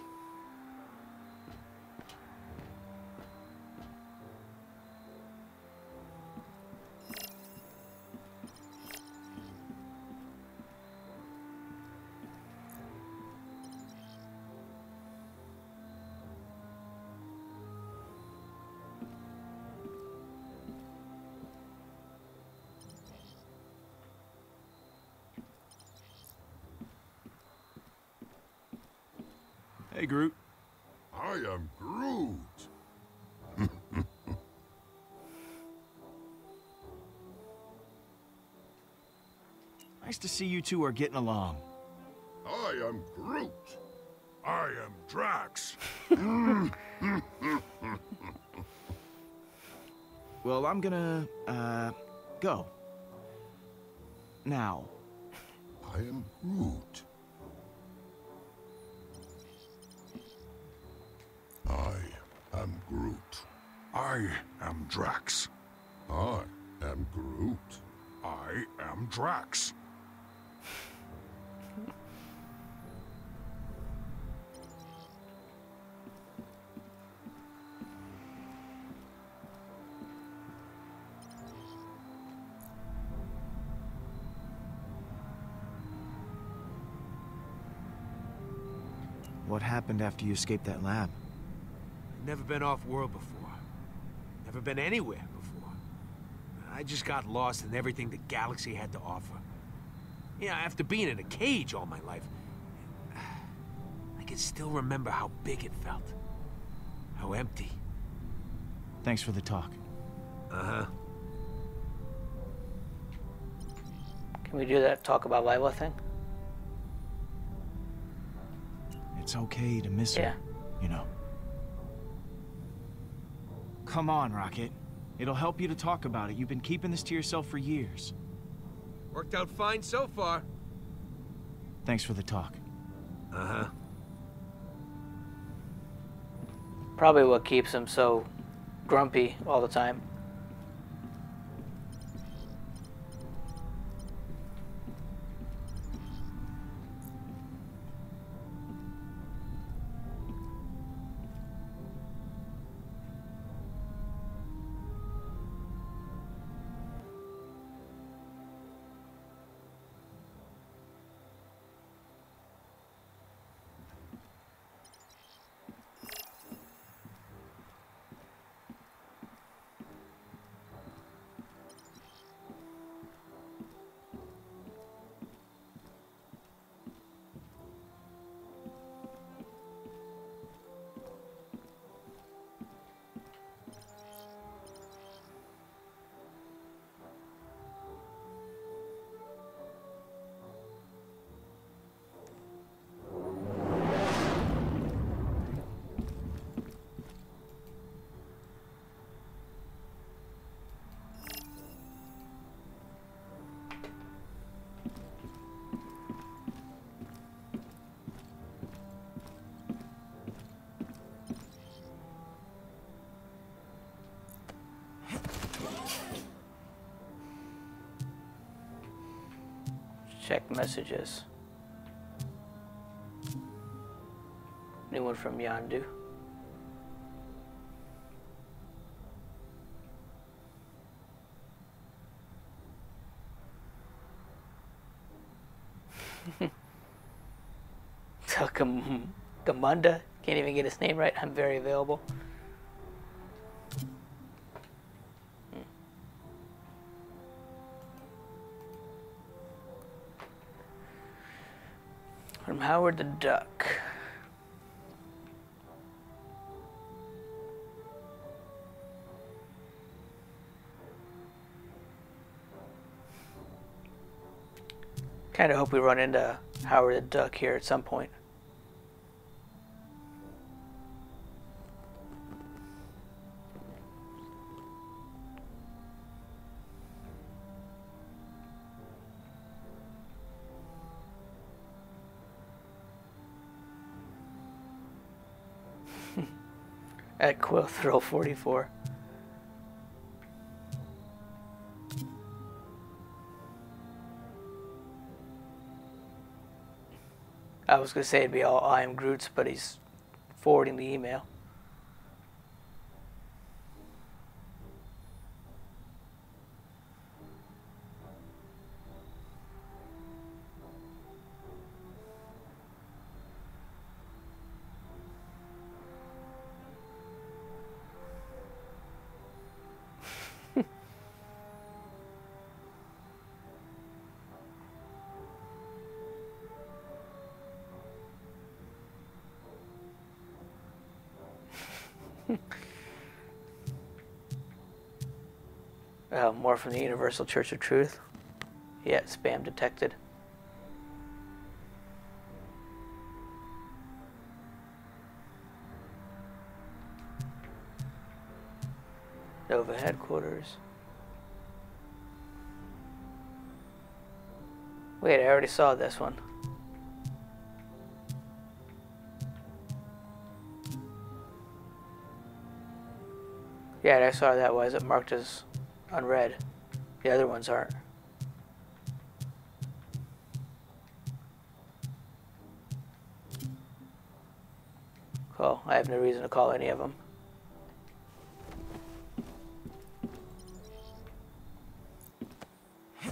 Speaker 4: Hey, Groot.
Speaker 7: I am Groot.
Speaker 4: Nice to see you two are getting along.
Speaker 7: I am Groot. I am Drax.
Speaker 4: Well, I'm gonna, go. Now.
Speaker 7: I am Groot. I am Groot. I am Drax. I am Groot. I am Drax.
Speaker 4: What happened after you escaped that lab?
Speaker 2: Never been off-world before. Never been anywhere before. I just got lost in everything the galaxy had to offer. Yeah, after being in a cage all my life, I can still remember how big it felt. How empty.
Speaker 4: Thanks for the talk.
Speaker 2: Uh-huh.
Speaker 1: Can we do that talk about Lila thing?
Speaker 4: It's okay to miss
Speaker 1: Yeah.
Speaker 4: her, you know. Come on, Rocket. It'll help you to talk about it. You've been keeping this to yourself for years.
Speaker 2: Worked out fine so far.
Speaker 4: Thanks for the talk.
Speaker 2: Uh-huh.
Speaker 1: Probably what keeps him so grumpy all the time. Check messages. New one from Yandu. So Gamunda, can't even get his name right. I'm very available. From Howard the Duck. Kind of hope we run into Howard the Duck here at some point. At Quill Thrill 44. I was gonna say it'd be all I am Groot's, but he's forwarding the email. More from the Universal Church of Truth. Yeah, spam detected. Nova headquarters. Wait, I already saw this one. Yeah, I saw that. Why is it marked as unread? The other ones aren't. Cool. I have no reason to call any of them.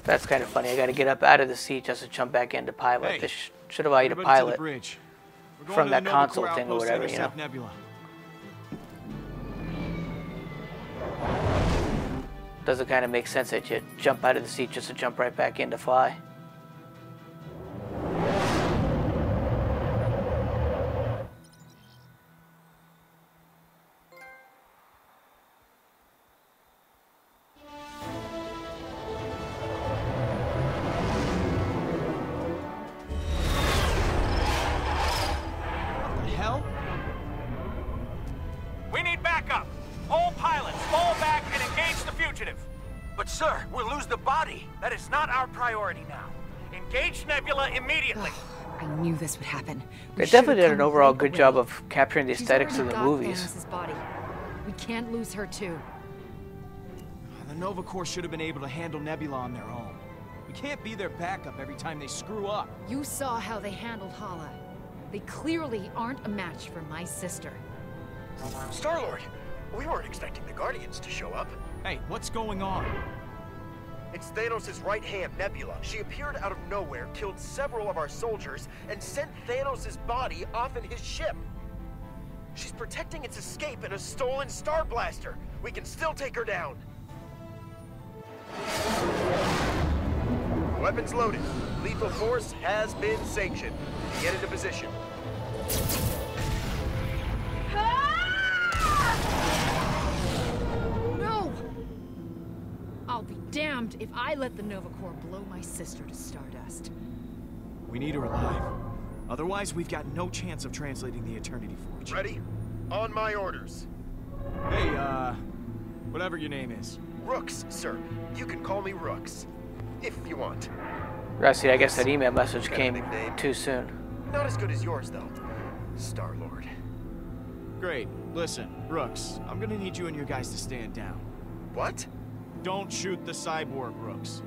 Speaker 1: That's kind of funny. I got to get up out of the seat just to jump back into pilot.
Speaker 4: Hey,
Speaker 1: this should allow you to pilot from that console thing or whatever, you know.
Speaker 4: Nebula.
Speaker 1: Doesn't kind of make sense that you jump out of the seat just to jump right back in to fly.
Speaker 4: What the hell?
Speaker 12: We need backup. All pilots, fall back and engage the fugitive.
Speaker 2: But sir, we'll lose the body.
Speaker 12: That is not our priority now. Engage Nebula immediately.
Speaker 3: I knew this would happen.
Speaker 1: They definitely did an overall good job of capturing the aesthetics of the movies.
Speaker 3: Thanos' body. We can't lose her too.
Speaker 4: The Nova Corps should have been able to handle Nebula on their own. We can't be their backup every time they screw up.
Speaker 3: You saw how they handled Hala. They clearly aren't a match for my sister.
Speaker 13: Star-Lord, we weren't expecting the Guardians to show up.
Speaker 4: Hey, what's going on?
Speaker 13: It's Thanos' right hand, Nebula. She appeared out of nowhere, killed several of our soldiers, and sent Thanos' body off in his ship. She's protecting its escape in a stolen Star Blaster. We can still take her down. Weapons loaded. Lethal force has been sanctioned. Get into position.
Speaker 3: No! I'll be damned if I let the Nova Corps blow my sister to stardust.
Speaker 4: We need her alive. Otherwise, we've got no chance of translating the Eternity Forge.
Speaker 13: Ready? On my orders.
Speaker 4: Hey, whatever your name is.
Speaker 13: Rooks, sir. You can call me Rooks. If you want.
Speaker 1: Rusty, I guess that email message came too soon.
Speaker 13: Not as good as yours, though. Star-Lord.
Speaker 4: Great. Listen, Rooks, I'm gonna need you and your guys to stand down.
Speaker 13: What?
Speaker 4: Don't shoot the cyborg, Rooks.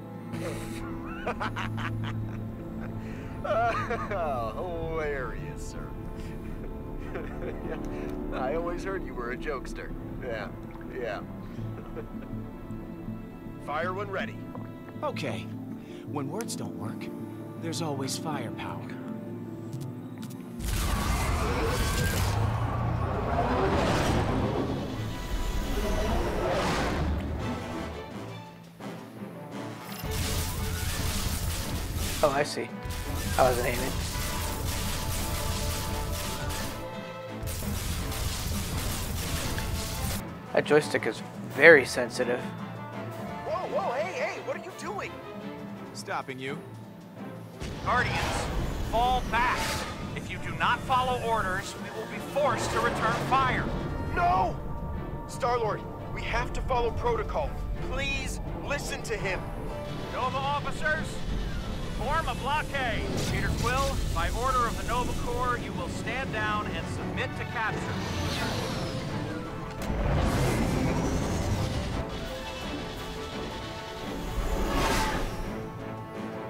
Speaker 13: Hilarious, sir. I always heard you were a jokester. Yeah. Fire when ready.
Speaker 4: Okay. When words don't work, there's always firepower.
Speaker 1: Oh, I see. I wasn't aiming. That joystick is very sensitive.
Speaker 13: Whoa, hey, what are you doing?
Speaker 4: Stopping you.
Speaker 12: Guardians, fall back. If you do not follow orders, we will be forced to return fire.
Speaker 13: No! Star-Lord, we have to follow protocol. Please listen to him.
Speaker 12: Nova officers, form a blockade. Peter Quill, by order of the Nova Corps, you will stand down and submit to capture.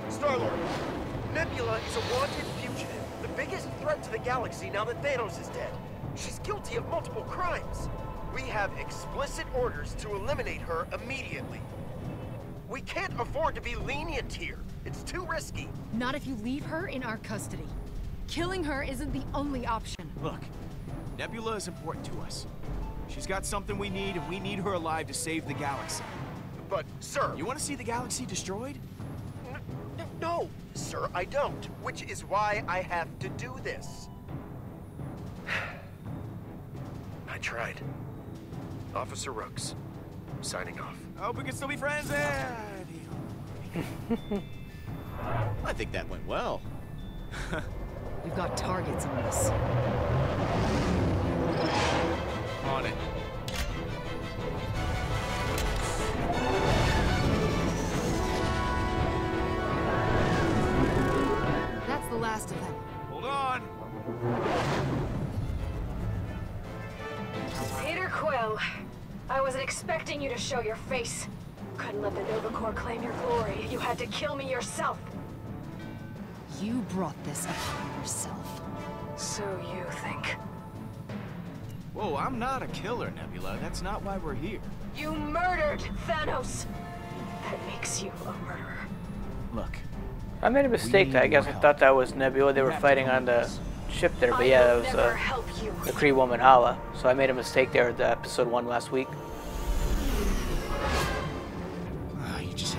Speaker 13: Star-Lord, Nebula is a wanted fugitive, the biggest threat to the galaxy now that Thanos is dead. She's guilty of multiple crimes. We have explicit orders to eliminate her immediately. We can't afford to be lenient here. It's too risky.
Speaker 3: Not if you leave her in our custody. Killing her isn't the only option.
Speaker 4: Look, Nebula is important to us. She's got something we need, and we need her alive to save the galaxy.
Speaker 13: But, sir...
Speaker 4: You want to see the galaxy destroyed?
Speaker 13: No, sir, I don't. Which is why I have to do this. I tried. Officer Rooks, signing off.
Speaker 4: I hope we can still be friends. I think that went well.
Speaker 3: We've got targets on us.
Speaker 4: On it.
Speaker 3: That's the last of them.
Speaker 4: Hold on.
Speaker 6: Peter Quill, I wasn't expecting you to show your face. Couldn't let the Nova Corps claim your glory. You had to kill me yourself.
Speaker 3: You brought this upon yourself.
Speaker 6: So you think.
Speaker 4: Whoa, I'm not a killer, Nebula. That's not why we're here.
Speaker 6: You murdered Thanos. That makes you a murderer.
Speaker 4: Look.
Speaker 1: I made a mistake. I guess I thought that was Nebula. They were fighting on the ship there, but yeah, that was the Kree woman Hala. So I made a mistake there at the episode 1 last week.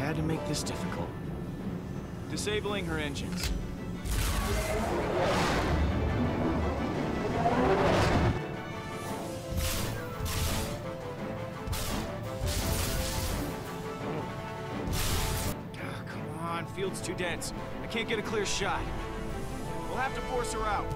Speaker 4: had to make this difficult. Disabling her engines. Come on, field's too dense. I can't get a clear shot. We'll have to force her out.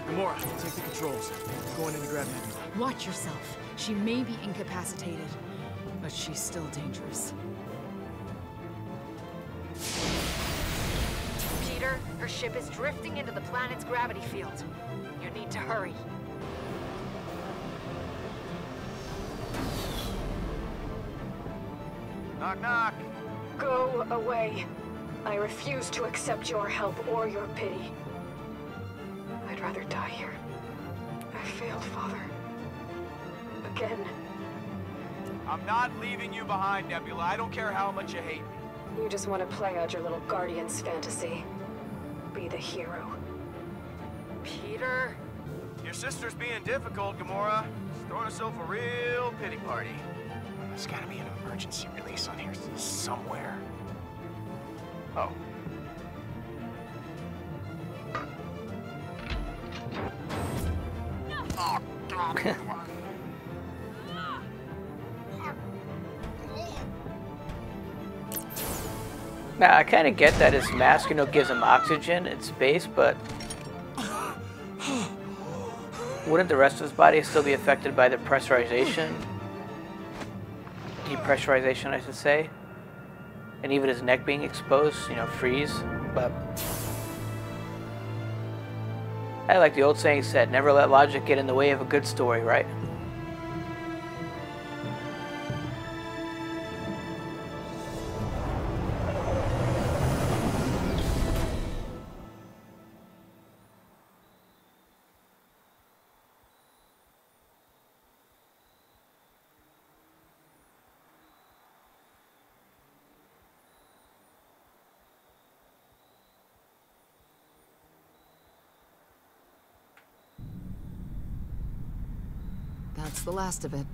Speaker 4: Gamora, take the controls. Going in to grab Nebula.
Speaker 3: Watch yourself. She may be incapacitated, but she's still dangerous.
Speaker 6: Peter, her ship is drifting into the planet's gravity field. You need to hurry.
Speaker 9: Knock, knock.
Speaker 6: Go away. I refuse to accept your help or your pity. I'd rather die here. I failed, Father. Again.
Speaker 9: I'm not leaving you behind, Nebula. I don't care how much you hate me.
Speaker 6: You just want to play out your little Guardian's fantasy. Be the hero. Peter?
Speaker 9: Your sister's being difficult, Gamora. She's throwing herself a real pity party.
Speaker 4: There's gotta be an emergency release on here somewhere. Oh.
Speaker 1: Now, I kind of get that his mask, gives him oxygen in space, but wouldn't the rest of his body still be affected by the pressurization? Depressurization, I should say. And even his neck being exposed, freeze. But I like the old saying said, never let logic get in the way of a good story, right?
Speaker 3: That's the last of it.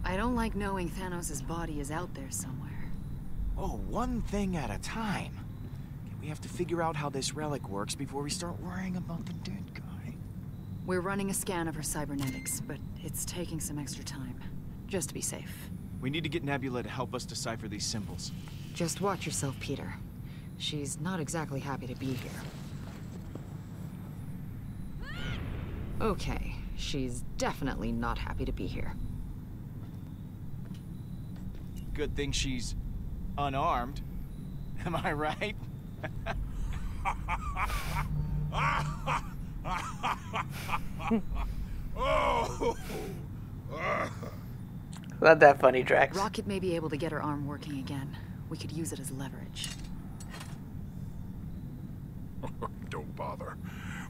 Speaker 3: I don't like knowing Thanos' body is out there somewhere.
Speaker 4: Oh, one thing at a time. We have to figure out how this relic works before we start worrying about the dead guy.
Speaker 3: We're running a scan of her cybernetics, but it's taking some extra time. Just to be safe.
Speaker 4: We need to get Nebula to help us decipher these symbols.
Speaker 3: Just watch yourself, Peter. She's not exactly happy to be here. Okay, she's definitely not happy to be here.
Speaker 4: Good thing she's unarmed. Am I right?
Speaker 1: Not that funny, Drax.
Speaker 3: Rocket may be able to get her arm working again. We could use it as leverage.
Speaker 7: Don't bother.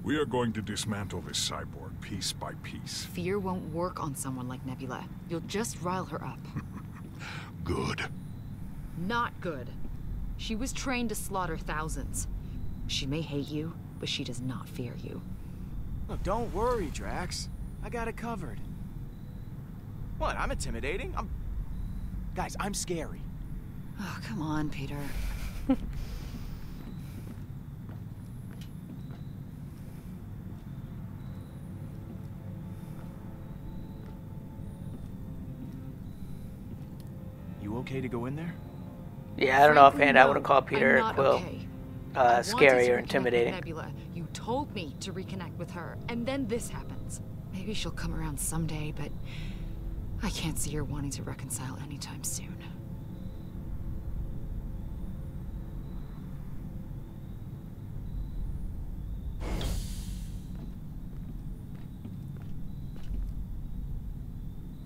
Speaker 7: We are going to dismantle this cyborg piece by piece.
Speaker 3: Fear won't work on someone like Nebula. You'll just rile her up.
Speaker 7: Good.
Speaker 3: Not good. She was trained to slaughter thousands. She may hate you, but she does not fear you.
Speaker 4: Look, don't worry, Drax. I got it covered. What, I'm intimidating? Guys, I'm scary.
Speaker 3: Oh, come on, Peter.
Speaker 4: You okay to go in there?
Speaker 1: Yeah, I don't know offhand. I wouldn't call
Speaker 3: I'm
Speaker 1: Peter
Speaker 3: not
Speaker 1: Quill
Speaker 3: okay.
Speaker 1: scary or
Speaker 3: I wanted to reconnect with
Speaker 1: intimidating.
Speaker 3: Nebula. You told me to reconnect with her, and then this happens. Maybe she'll come around someday, but I can't see her wanting to reconcile anytime soon.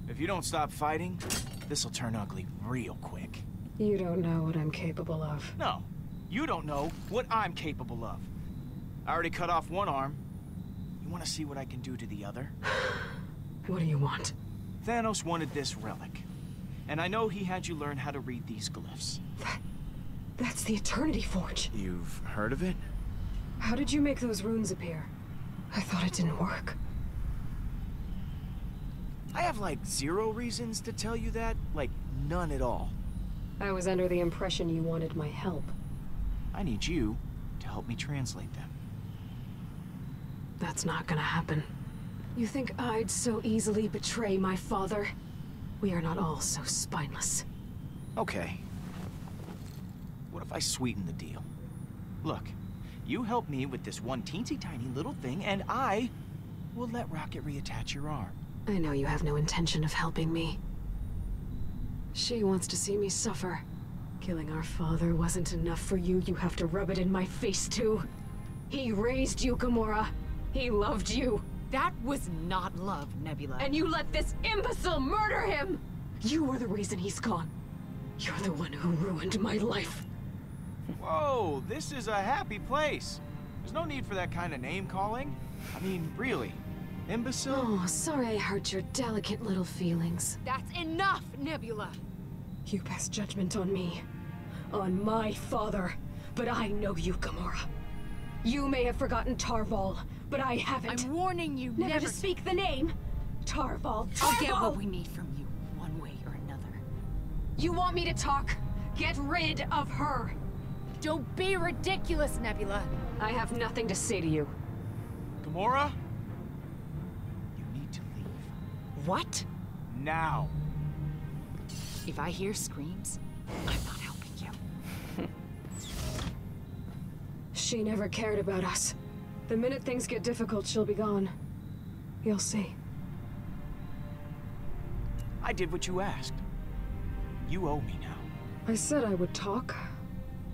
Speaker 4: If you don't stop fighting, this'll turn ugly real quick.
Speaker 6: You don't know what I'm capable of.
Speaker 4: No, you don't know what I'm capable of. I already cut off one arm. You want to see what I can do to the other?
Speaker 6: What do you want?
Speaker 4: Thanos wanted this relic. And I know he had you learn how to read these glyphs.
Speaker 6: That's the Eternity Forge.
Speaker 4: You've heard of it?
Speaker 6: How did you make those runes appear? I thought it didn't work.
Speaker 4: I have like 0 reasons to tell you that. Like, none at all.
Speaker 6: I was under the impression you wanted my help.
Speaker 4: I need you to help me translate them.
Speaker 6: That's not gonna happen. You think I'd so easily betray my father? We are not all so spineless.
Speaker 4: Okay. What if I sweeten the deal? Look, you help me with this one teensy tiny little thing, and I will let Rocket reattach your arm.
Speaker 6: I know you have no intention of helping me. She wants to see me suffer. Killing our father wasn't enough for you. You have to rub it in my face, too. He raised you, Gamora. He loved you.
Speaker 3: That was not love, Nebula.
Speaker 6: And you let this imbecile murder him! You are the reason he's gone. You're the one who ruined my life.
Speaker 4: Whoa, this is a happy place. There's no need for that kind of name-calling. I mean, really. Imbecile?
Speaker 6: Oh, sorry I hurt your delicate little feelings.
Speaker 3: That's enough, Nebula!
Speaker 6: You pass judgment on me. On my father. But I know you, Gamora. You may have forgotten Tarval, but I haven't.
Speaker 3: I'm warning you
Speaker 6: Never to speak the name. Tarval.
Speaker 3: I'll get what we need from you, one way or another.
Speaker 6: You want me to talk? Get rid of her.
Speaker 3: Don't be ridiculous, Nebula.
Speaker 6: I have nothing to say to you.
Speaker 4: Gamora? You need to leave.
Speaker 3: What?
Speaker 4: Now.
Speaker 3: If I hear screams, I'm not helping you.
Speaker 6: She never cared about us. The minute things get difficult, she'll be gone. You'll see.
Speaker 4: I did what you asked. You owe me now.
Speaker 6: I said I would talk.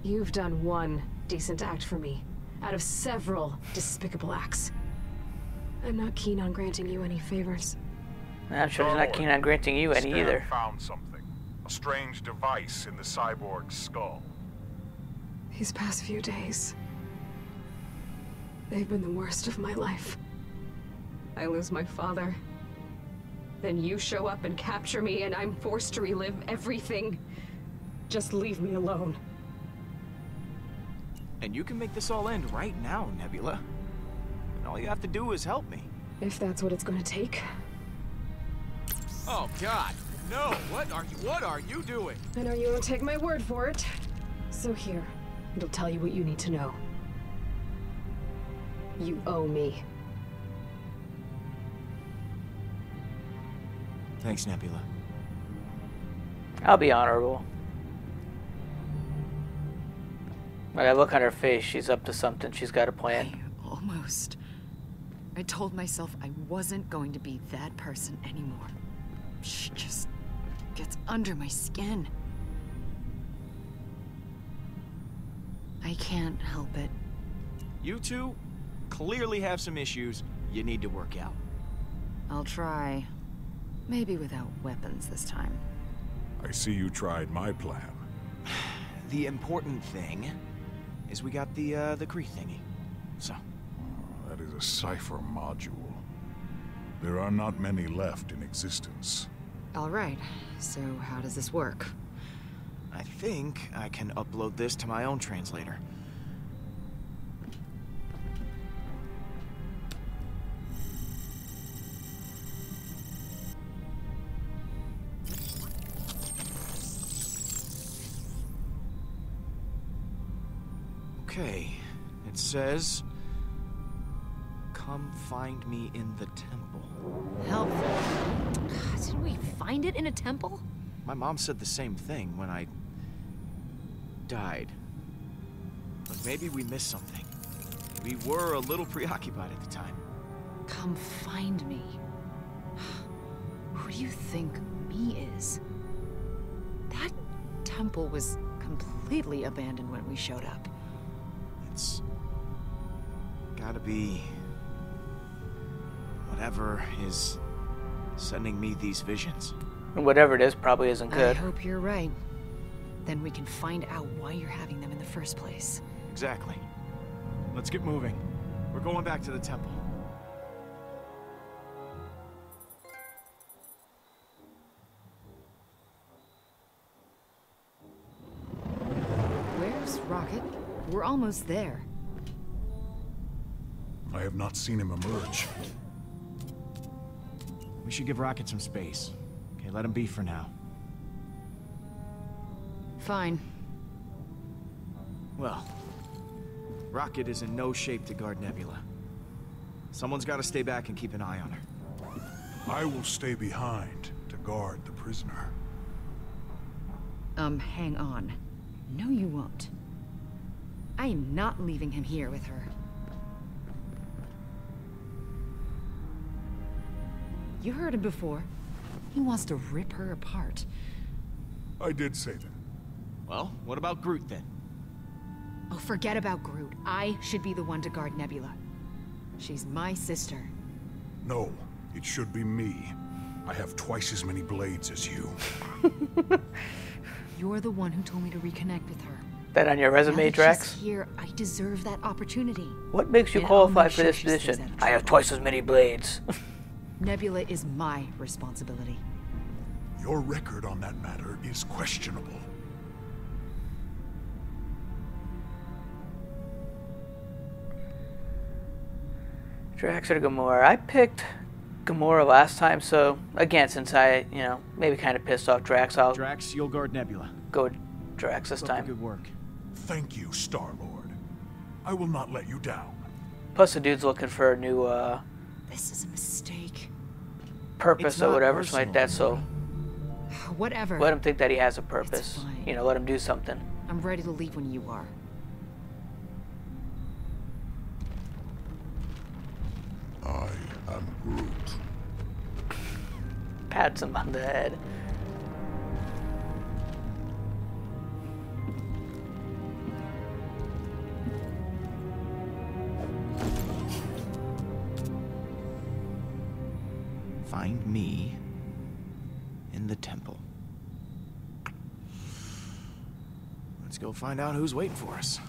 Speaker 6: You've done one decent act for me, out of several despicable acts. I'm not keen on granting you any favors.
Speaker 1: I'm sure he's not keen on granting you any either.
Speaker 7: Found something. A strange device in the cyborg's skull.
Speaker 6: These past few days, they've been the worst of my life. I lose my father. Then you show up and capture me, and I'm forced to relive everything. Just leave me alone.
Speaker 4: And you can make this all end right now, Nebula. And all you have to do is help me.
Speaker 6: If that's what it's gonna take.
Speaker 9: Oh, God. No, what are you doing?
Speaker 6: I know you won't take my word for it. So here, it'll tell you what you need to know. You owe me.
Speaker 4: Thanks, Nebula.
Speaker 1: I'll be honorable. Like, I look on her face, she's up to something, she's got a plan.
Speaker 3: Almost. I told myself I wasn't going to be that person anymore. She just gets under my skin. I can't help it.
Speaker 4: You two clearly have some issues you need to work out.
Speaker 3: I'll try. Maybe without weapons this time.
Speaker 7: I see you tried my plan.
Speaker 4: The important thing is we got the Kree thingy. So.
Speaker 7: That is a cipher module. There are not many left in existence.
Speaker 3: All right. So how does this work?
Speaker 4: I think I can upload this to my own translator. Okay, it says, "Come find me in the temple."
Speaker 3: Helpful. Didn't we find it in a temple?
Speaker 4: My mom said the same thing when I died. But maybe we missed something. We were a little preoccupied at the time.
Speaker 3: Come find me. Who do you think me is? That temple was completely abandoned when we showed up.
Speaker 4: It's gotta be whatever is Sending me these visions?
Speaker 1: And whatever it is probably isn't
Speaker 3: I
Speaker 1: good.
Speaker 3: hope you're right. Then we can find out why you're having them in the first place.
Speaker 4: Exactly. Let's get moving. We're going back to the temple.
Speaker 3: Where's Rocket? We're almost there.
Speaker 7: I have not seen him emerge.
Speaker 4: We should give Rocket some space. Okay, let him be for now.
Speaker 3: Fine.
Speaker 4: Well, Rocket is in no shape to guard Nebula. Someone's got to stay back and keep an eye on her.
Speaker 7: I will stay behind to guard the prisoner.
Speaker 3: Hang on. No, you won't. I am not leaving him here with her. You heard him before. He wants to rip her apart.
Speaker 7: I did say that.
Speaker 4: Well, what about Groot then?
Speaker 3: Oh, forget about Groot. I should be the one to guard Nebula. She's my sister.
Speaker 7: No, it should be me. I have twice as many blades as you.
Speaker 3: You're the one who told me to reconnect with her.
Speaker 1: That on your resume,
Speaker 3: Now that
Speaker 1: Drax?
Speaker 3: she's here, I deserve that opportunity.
Speaker 1: What makes you
Speaker 3: And I'll
Speaker 1: qualify
Speaker 3: make
Speaker 1: for
Speaker 3: sure
Speaker 1: this
Speaker 3: she stays
Speaker 1: position?
Speaker 3: out of
Speaker 1: I have
Speaker 3: trouble.
Speaker 1: twice as many blades.
Speaker 3: Nebula is my responsibility.
Speaker 7: Your record on that matter is questionable.
Speaker 1: Drax or Gamora? I picked Gamora last time, so again, since I, maybe kind of pissed off Drax, I'll
Speaker 4: Drax, you'll guard Nebula.
Speaker 1: go with Drax this
Speaker 4: Keep up the
Speaker 1: time.
Speaker 4: good work.
Speaker 7: Thank you, Star-Lord. I will not let you down.
Speaker 1: Plus, the dude's looking for a new
Speaker 3: This is a mistake.
Speaker 1: purpose
Speaker 4: It's
Speaker 1: or
Speaker 4: not
Speaker 1: whatever, something like that.
Speaker 4: personal,
Speaker 1: So
Speaker 3: Whatever.
Speaker 1: let him think that he has a purpose.
Speaker 3: fine.
Speaker 1: Let him do something.
Speaker 3: I'm ready to leave when you are.
Speaker 7: I am Groot.
Speaker 1: Pats him on the head.
Speaker 4: Find me in the temple. Let's go find out who's waiting for us.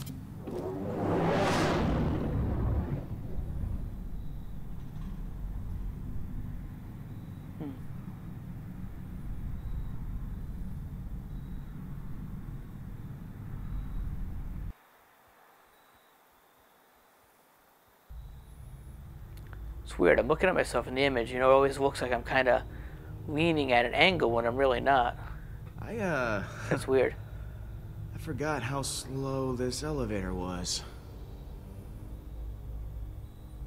Speaker 1: It's weird. I'm looking at myself in the image. It always looks like I'm kind of leaning at an angle when I'm really not. That's weird.
Speaker 4: I forgot how slow this elevator was.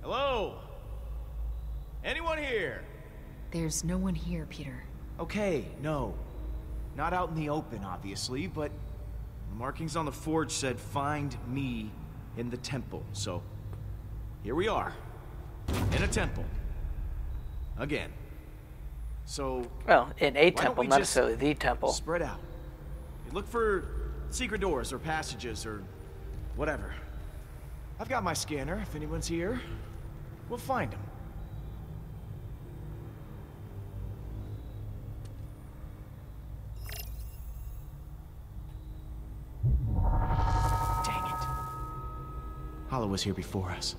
Speaker 4: Hello? Anyone here?
Speaker 3: There's no one here, Peter.
Speaker 4: Okay, no. Not out in the open, obviously, but the markings on the forge said, find me in the temple. So, here we are. In a temple. Again. So...
Speaker 1: Well, in a
Speaker 4: why don't
Speaker 1: temple,
Speaker 4: we
Speaker 1: not
Speaker 4: just
Speaker 1: necessarily the temple.
Speaker 4: Spread out. Look for secret doors or passages or whatever. I've got my scanner. If anyone's here, we'll find them. Dang it. Hala was here before us.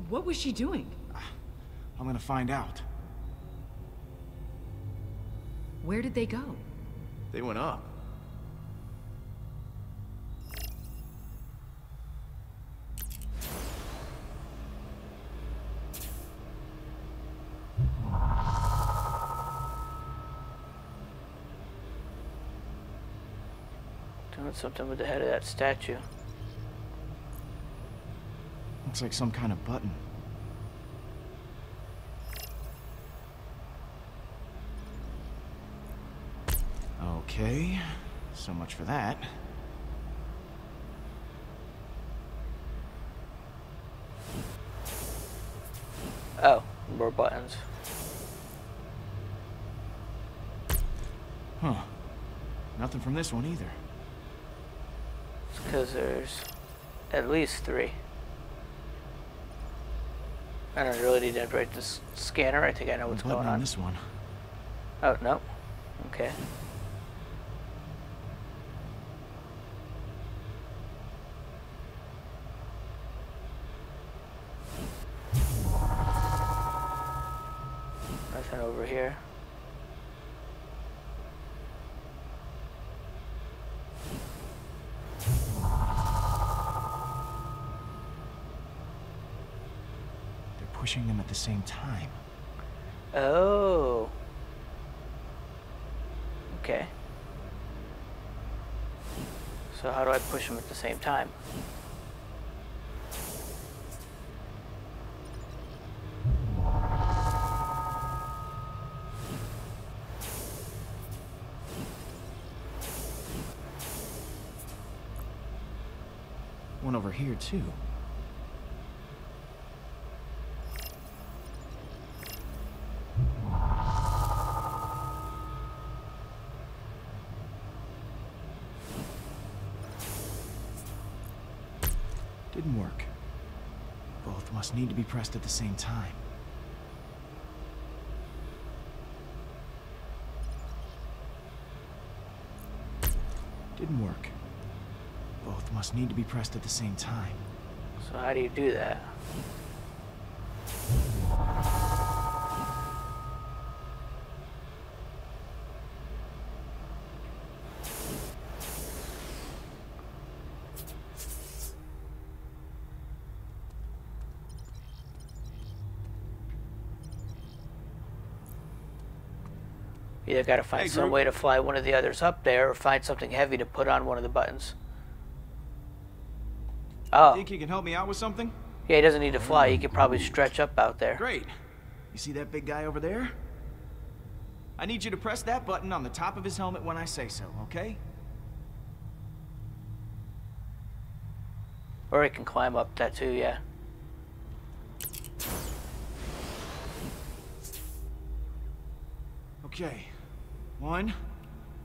Speaker 3: What was she doing?
Speaker 4: I'm gonna find out.
Speaker 3: Where did they go?
Speaker 4: They went up.
Speaker 1: Doing something with the head of that statue.
Speaker 4: Looks like some kind of button. Okay, so much for that.
Speaker 1: Oh, more buttons.
Speaker 4: Huh. Nothing from this one either.
Speaker 1: It's because there's at least 3. I don't really need to operate this scanner. I think I know what's
Speaker 4: Button
Speaker 1: going on.
Speaker 4: This one.
Speaker 1: Oh, no. Okay. Nothing over here.
Speaker 4: They're pushing them at the same time.
Speaker 1: Oh. Okay. So how do I push them at the same time?
Speaker 4: One over here, too. Didn't work. Both must need to be pressed at the same time. Didn't work. Both must need to be pressed at the same time.
Speaker 1: So how do you do that? You either gotta find some way to fly one of the others up there, or find something heavy to put on one of the buttons. Oh.
Speaker 4: Think you can help me out with something?
Speaker 1: Yeah, he doesn't need to fly. He can probably stretch up out there.
Speaker 4: Great. You see that big guy over there? I need you to press that button on the top of his helmet when I say so, okay?
Speaker 1: Or he can climb up that too, yeah.
Speaker 4: Okay. 1,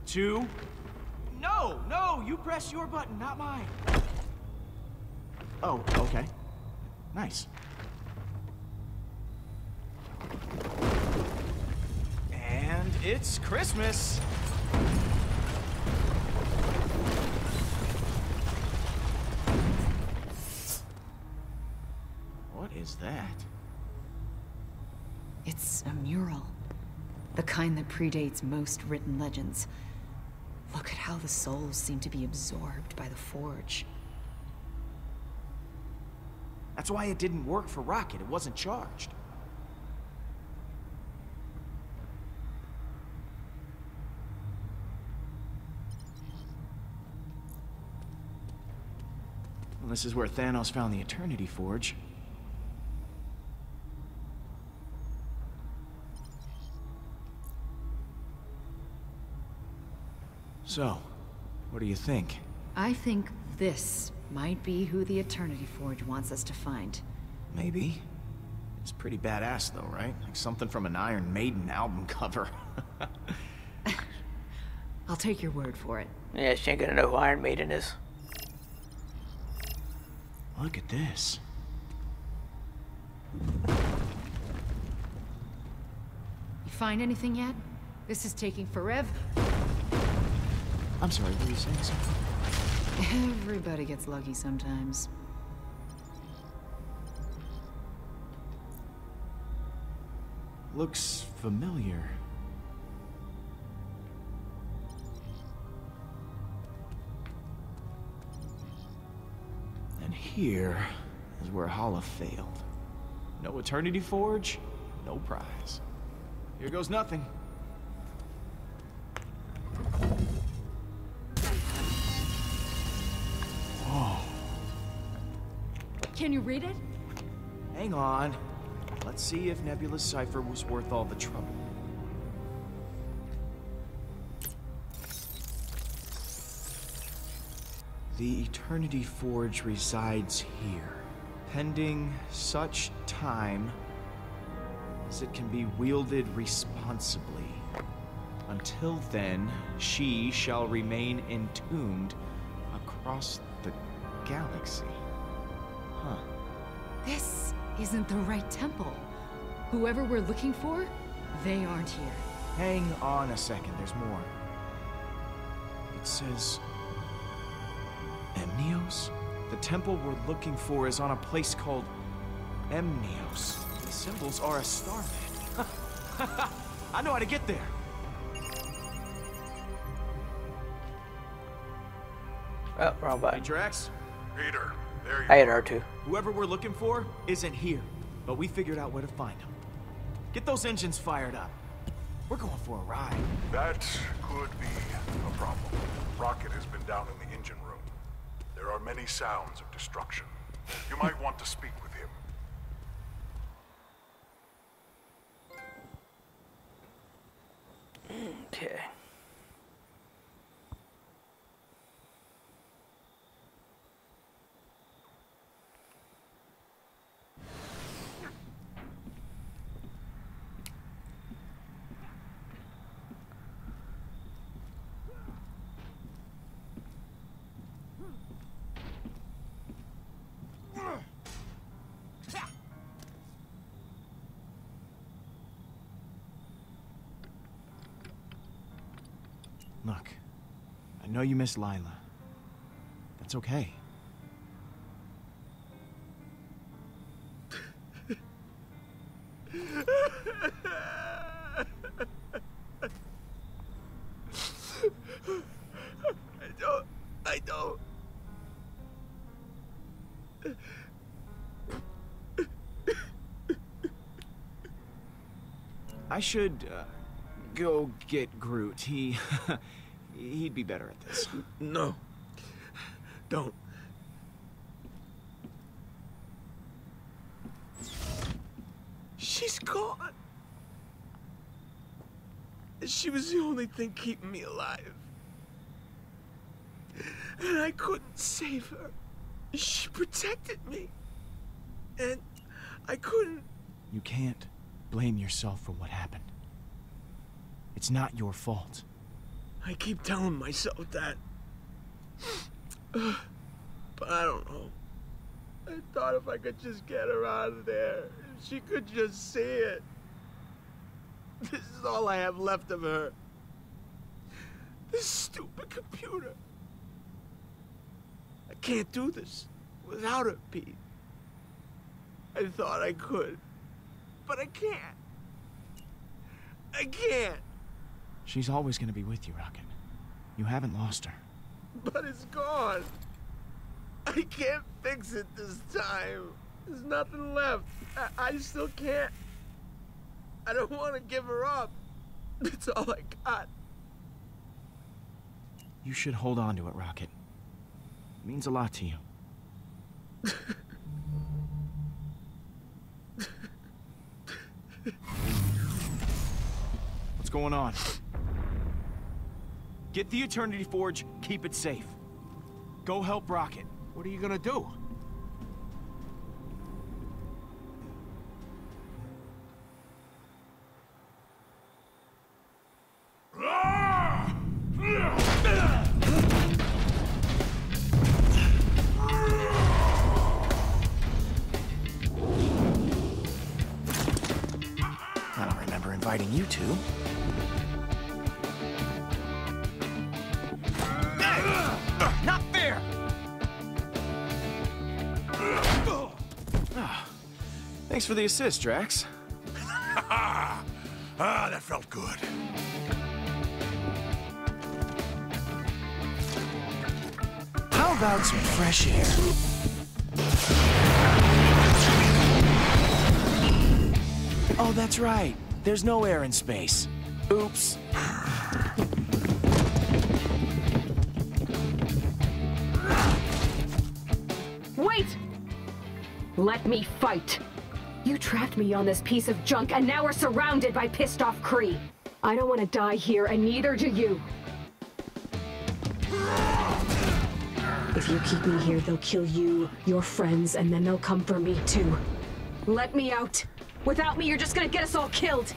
Speaker 4: 2... No! No! You press your button, not mine! Oh, okay. Nice. And it's Christmas! What is that?
Speaker 3: It's a mural. The kind that predates most written legends. Look at how the souls seem to be absorbed by the forge.
Speaker 4: That's why it didn't work for Rocket. It wasn't charged. Well, this is where Thanos found the Eternity Forge. So, what do you think?
Speaker 3: I think this might be who the Eternity Forge wants us to find.
Speaker 4: Maybe. It's pretty badass though, right? Like something from an Iron Maiden album cover.
Speaker 3: I'll take your word for it.
Speaker 1: Yeah, she ain't gonna know who Iron Maiden is.
Speaker 4: Look at this.
Speaker 3: You find anything yet? This is taking forever.
Speaker 4: I'm sorry, were you saying something?
Speaker 3: Everybody gets lucky sometimes.
Speaker 4: Looks familiar. And here is where Hala failed. No Eternity Forge, no prize. Here goes nothing. Whoa.
Speaker 3: Can you read it?
Speaker 4: Hang on. Let's see if Nebula's cipher was worth all the trouble. The Eternity Forge resides here, pending such time as it can be wielded responsibly. Until then, she shall remain entombed across the galaxy. Huh.
Speaker 3: This isn't the right temple. Whoever we're looking for, they aren't here.
Speaker 4: Hang on a second, there's more. It says... Emnios? The temple we're looking for is on a place called Emnios. The symbols are a starman. I know how to get there.
Speaker 1: Oh, wrong
Speaker 4: Hey,
Speaker 1: button.
Speaker 4: Drax.
Speaker 7: Peter, there you
Speaker 1: I hit
Speaker 7: are.
Speaker 1: R2.
Speaker 4: Whoever we're looking for isn't here, but we figured out where to find him. Get those engines fired up. We're going for a ride.
Speaker 7: That could be a problem. Rocket has been down in the engine room. There are many sounds of destruction. You might want to speak with him.
Speaker 1: Okay.
Speaker 4: Look, I know you miss Lila. That's okay.
Speaker 2: I don't.
Speaker 4: I should go get Groot. He'd be better at this.
Speaker 2: No. Don't. She's gone. She was the only thing keeping me alive. And I couldn't save her. She protected me. And I couldn't...
Speaker 4: You can't blame yourself for what happened. It's not your fault.
Speaker 2: I keep telling myself that. But I don't know. I thought if I could just get her out of there, if she could just see it. This is all I have left of her. This stupid computer. I can't do this without her, Pete. I thought I could, but I can't. I can't.
Speaker 4: She's always gonna be with you, Rocket. You haven't lost her.
Speaker 2: But it's gone. I can't fix it this time. There's nothing left. I still can't. I don't want to give her up. It's all I got.
Speaker 4: You should hold on to it, Rocket. It means a lot to you. What's going on? Get the Eternity Forge, keep it safe. Go help Rocket.
Speaker 2: What are you gonna do?
Speaker 4: I don't remember inviting you two. Not fair! Thanks for the assist, Drax.
Speaker 7: That felt good.
Speaker 4: How about some fresh air? Oh, that's right. There's no air in space. Oops.
Speaker 6: Wait! Let me fight. You trapped me on this piece of junk, and now we're surrounded by pissed off Kree. I don't want to die here, and neither do you. If you keep me here, they'll kill you, your friends, and then they'll come for me too. Let me out. Without me, you're just gonna get us all killed.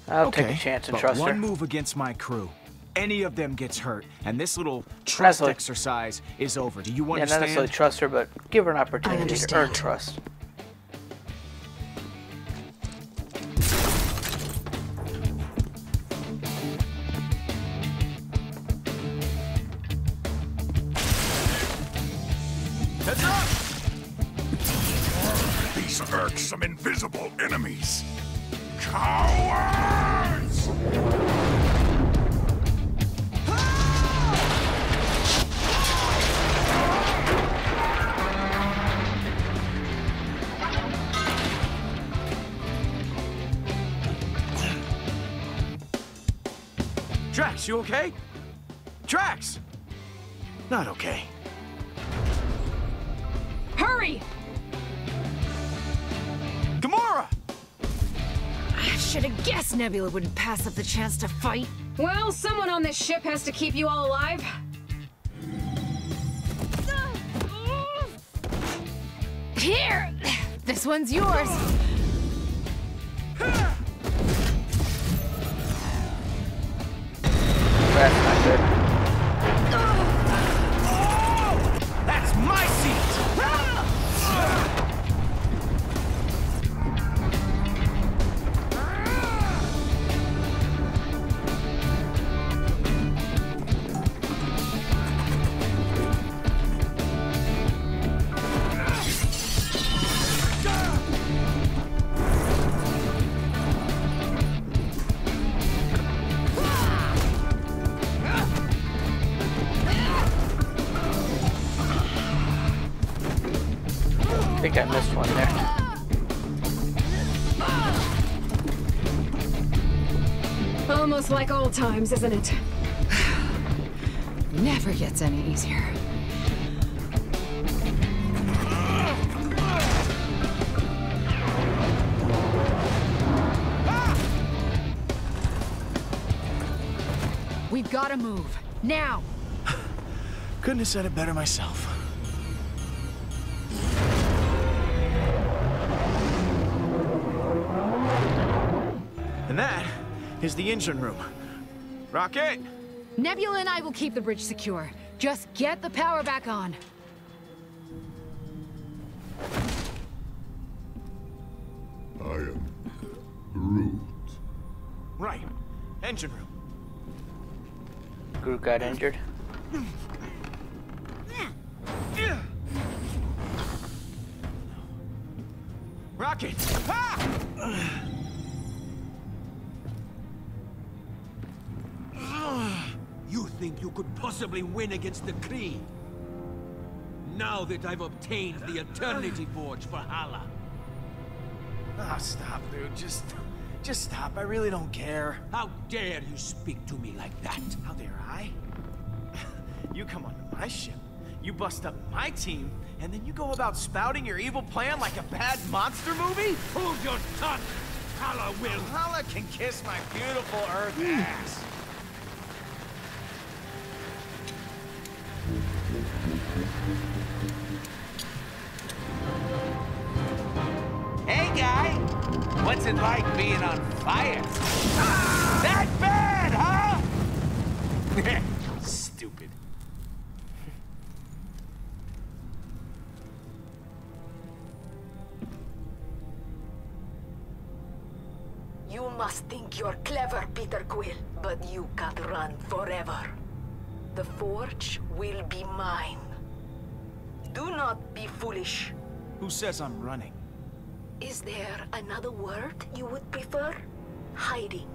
Speaker 1: I'll take a chance and
Speaker 4: but
Speaker 1: trust her.
Speaker 4: one move against my crew. Any of them gets hurt, and this little trust exercise is over. Do you
Speaker 1: Yeah,
Speaker 4: understand?
Speaker 1: not necessarily trust her, but give her an opportunity to earn
Speaker 6: understand.
Speaker 1: trust.
Speaker 9: Heads up!
Speaker 7: These irksome invisible enemies. Cowards!
Speaker 4: Drax, you okay? Drax! Not okay.
Speaker 3: Hurry!
Speaker 4: Gamora!
Speaker 3: I should have guessed Nebula wouldn't pass up the chance to fight.
Speaker 6: Well, someone on this ship has to keep you all alive.
Speaker 3: Here! This one's yours.
Speaker 1: That's not good.
Speaker 4: That's my seat!
Speaker 1: I think I missed one there.
Speaker 6: Almost like old times, isn't it?
Speaker 3: Never gets any easier. We've got to move. Now!
Speaker 4: Couldn't have said it better myself. And that is the engine room. Rocket!
Speaker 3: Nebula and I will keep the bridge secure. Just get the power back on.
Speaker 7: I am Groot.
Speaker 4: Right. Engine room.
Speaker 1: Groot got injured.
Speaker 4: Rocket! Ah!
Speaker 2: You think you could possibly win against the Kree? Now that I've obtained the Eternity Forge for Hala.
Speaker 4: Ah, stop, dude. Just stop. I really don't care.
Speaker 2: How dare you speak to me like that?
Speaker 4: How dare I? You come onto my ship, you bust up my team, and then you go about spouting your evil plan like a bad monster movie?
Speaker 2: Hold your tongue! Hala will...
Speaker 4: Hala can kiss my beautiful Earth ass.
Speaker 2: Hey, guy! What's it like being on fire? That bad, huh? Stupid.
Speaker 5: You must think you're clever, Peter Quill, but you can't run forever. The forge will be mine. Do not be foolish.
Speaker 4: Who says I'm running?
Speaker 5: Is there another word you would prefer? Hiding.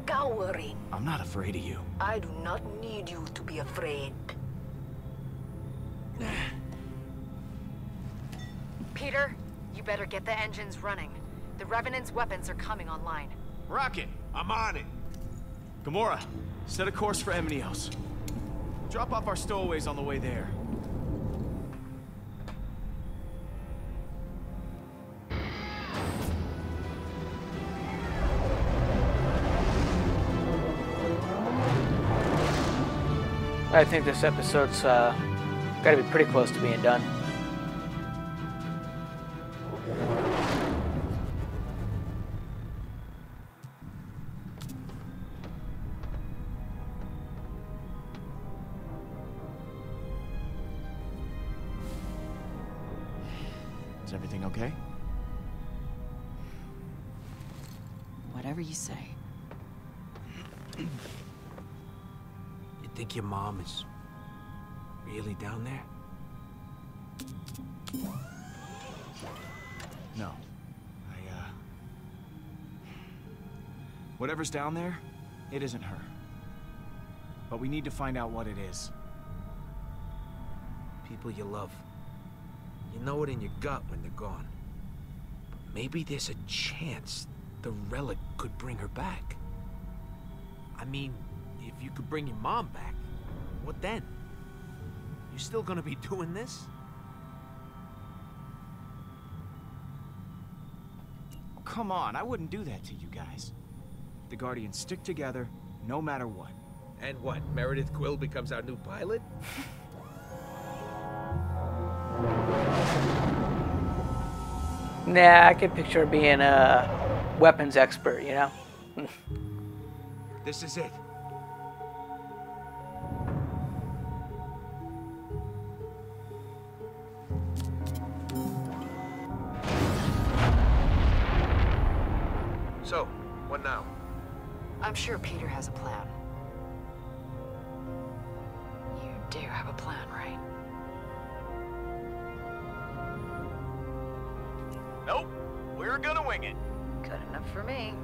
Speaker 5: Cowering.
Speaker 4: I'm not afraid of you.
Speaker 5: I do not need you to be afraid.
Speaker 3: Peter, you better get the engines running. The Revenant's weapons are coming online.
Speaker 4: Rocket!
Speaker 2: I'm on it.
Speaker 4: Gamora, set a course for Emnios. Drop off our stowaways on the way there.
Speaker 1: I think this episode's gotta be pretty close to being done.
Speaker 4: Is everything okay?
Speaker 3: Whatever you say.
Speaker 2: You think your mom is really down there?
Speaker 4: No. Whatever's down there, it isn't her. But we need to find out what it is.
Speaker 2: People you love. You know it in your gut when they're gone. But maybe there's a chance the relic could bring her back. I mean, if you could bring your mom back, what then? You still gonna be doing this?
Speaker 4: Come on, I wouldn't do that to you guys. The Guardians stick together, no matter what.
Speaker 2: And what, Meredith Quill becomes our new pilot?
Speaker 1: Nah, I could picture her being a weapons expert, you know?
Speaker 2: This is it. So, what now?
Speaker 3: I'm sure Peter has a plan. You do have a plan, right?
Speaker 9: Nope. We're gonna wing it.
Speaker 3: Good enough for me.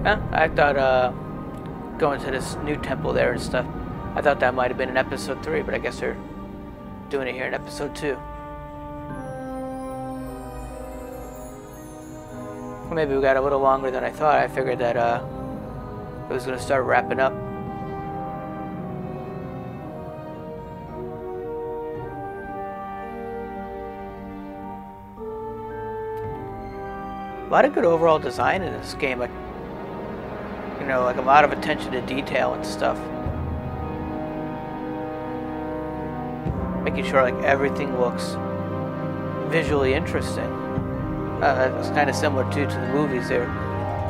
Speaker 1: Huh? I thought going to this new temple there and stuff, I thought that might have been in episode 3, but I guess they're doing it here in episode 2. Well, maybe we got a little longer than I thought. I figured that it was going to start wrapping up. A lot of good overall design in this game. Like, you know, like a lot of attention to detail and stuff. Making sure like everything looks visually interesting. It's kind of similar to the movies. They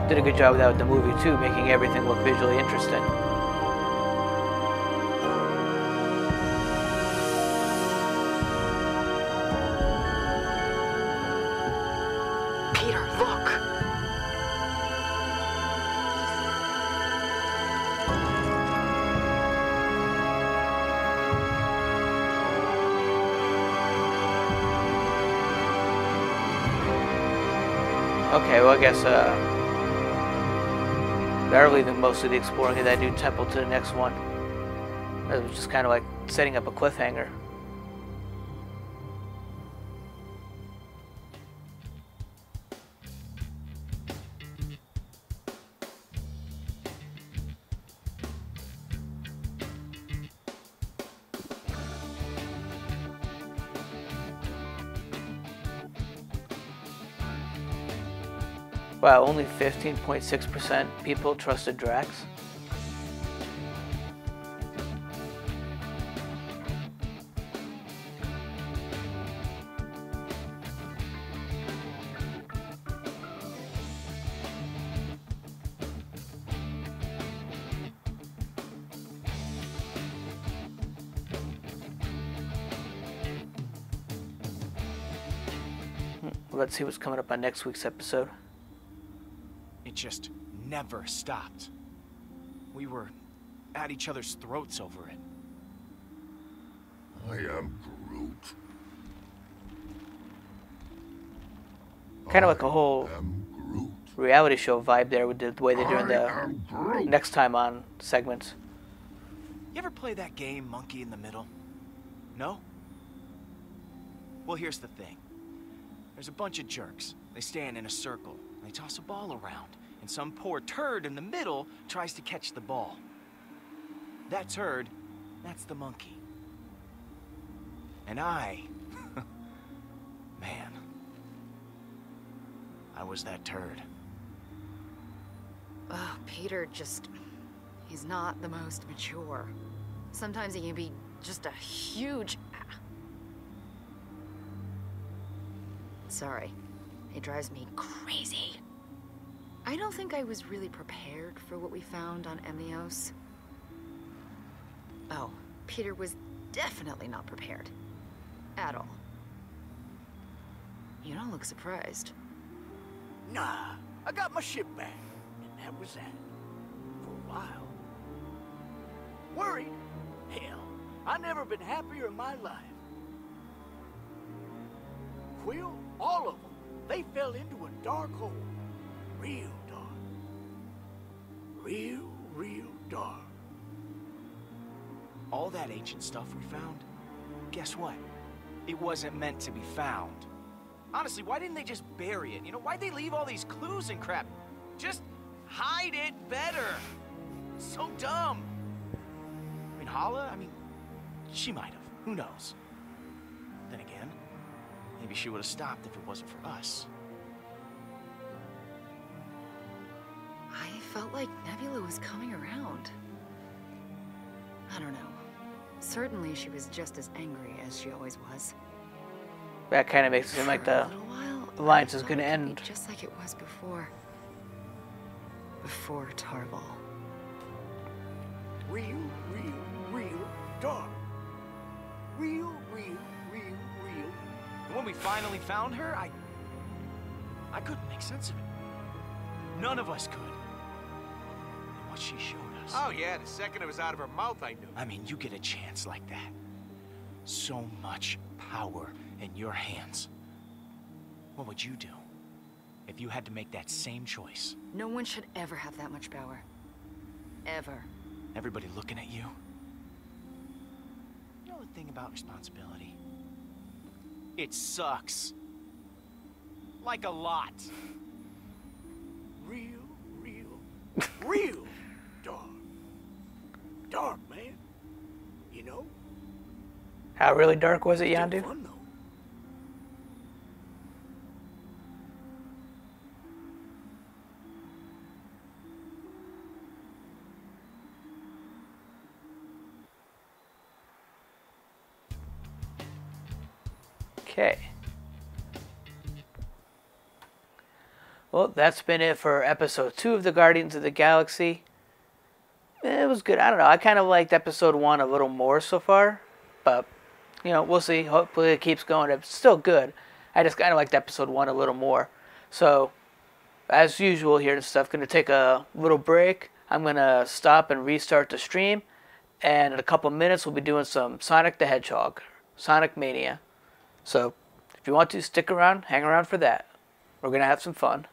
Speaker 1: did a good job with that with the movie too, making everything look visually interesting.
Speaker 3: Peter, look!
Speaker 1: Okay, well I guess they're leaving most of the exploring of that new temple to the next one. It was just kind of like setting up a cliffhanger. Wow, only 15.6% people trusted Drax. Let's see what's coming up on next week's episode.
Speaker 4: It just never stopped. We were at each other's throats over it.
Speaker 7: I am Groot.
Speaker 1: Kind of like a whole
Speaker 7: Groot.
Speaker 1: reality show vibe there with the way they're doing the next time on segments.
Speaker 4: You ever play that game, Monkey in the Middle? No? Well, here's the thing. There's a bunch of jerks. They stand in a circle. They toss a ball around. And some poor turd in the middle tries to catch the ball. That turd, that's the monkey. And I... man. I was that turd.
Speaker 3: Oh, Peter just... he's not the most mature. Sometimes he can be just a huge... Sorry. It drives me crazy. I don't think I was really prepared for what we found on Emios. Oh, Peter was definitely not prepared. At all. You don't look surprised.
Speaker 8: Nah,
Speaker 10: I got my ship back, and that was that. For a while. Worried? Hell, I never been happier in my life. Quill, all of them, they fell into a dark hole. Real dark. Real dark.
Speaker 4: All that ancient stuff we found, guess what? It wasn't meant to be found. Honestly, why didn't they just bury it? You know, why'd they leave all these clues and crap? Just hide it better. So dumb. I mean, Hala, she might have. Who knows? Then again, maybe she would have stopped if it wasn't for us.
Speaker 3: I felt like Nebula was coming around. I don't know. Certainly she was just as angry as she always was.
Speaker 1: That kind of makes it seem like the alliance is going to end.
Speaker 3: Just like it was before. Before Tarval.
Speaker 10: Real dark. Real.
Speaker 4: And when we finally found her, I couldn't make sense of it. None of us could. And what she showed us.
Speaker 2: Oh yeah, the second it was out of her mouth, I knew.
Speaker 4: I mean, you get a chance like that. So much power in your hands. What would you do if you had to make that same choice?
Speaker 3: No one should ever have that much power. Ever.
Speaker 4: Everybody looking at you. You know the thing about responsibility? It sucks. Like a lot.
Speaker 10: Real dark. Dark, man. You know?
Speaker 1: How really dark was it, Yandu?
Speaker 10: Fun, though.
Speaker 1: Okay. Well, that's been it for episode 2 of the Guardians of the Galaxy. It was good. I don't know. I kind of liked episode 1 a little more so far. But, we'll see. Hopefully it keeps going. It's still good. I just kind of liked episode 1 a little more. So, as usual here and stuff, going to take a little break. I'm going to stop and restart the stream. And in a couple minutes, we'll be doing some Sonic the Hedgehog. Sonic Mania. So, if you want to, stick around, hang around for that. We're going to have some fun.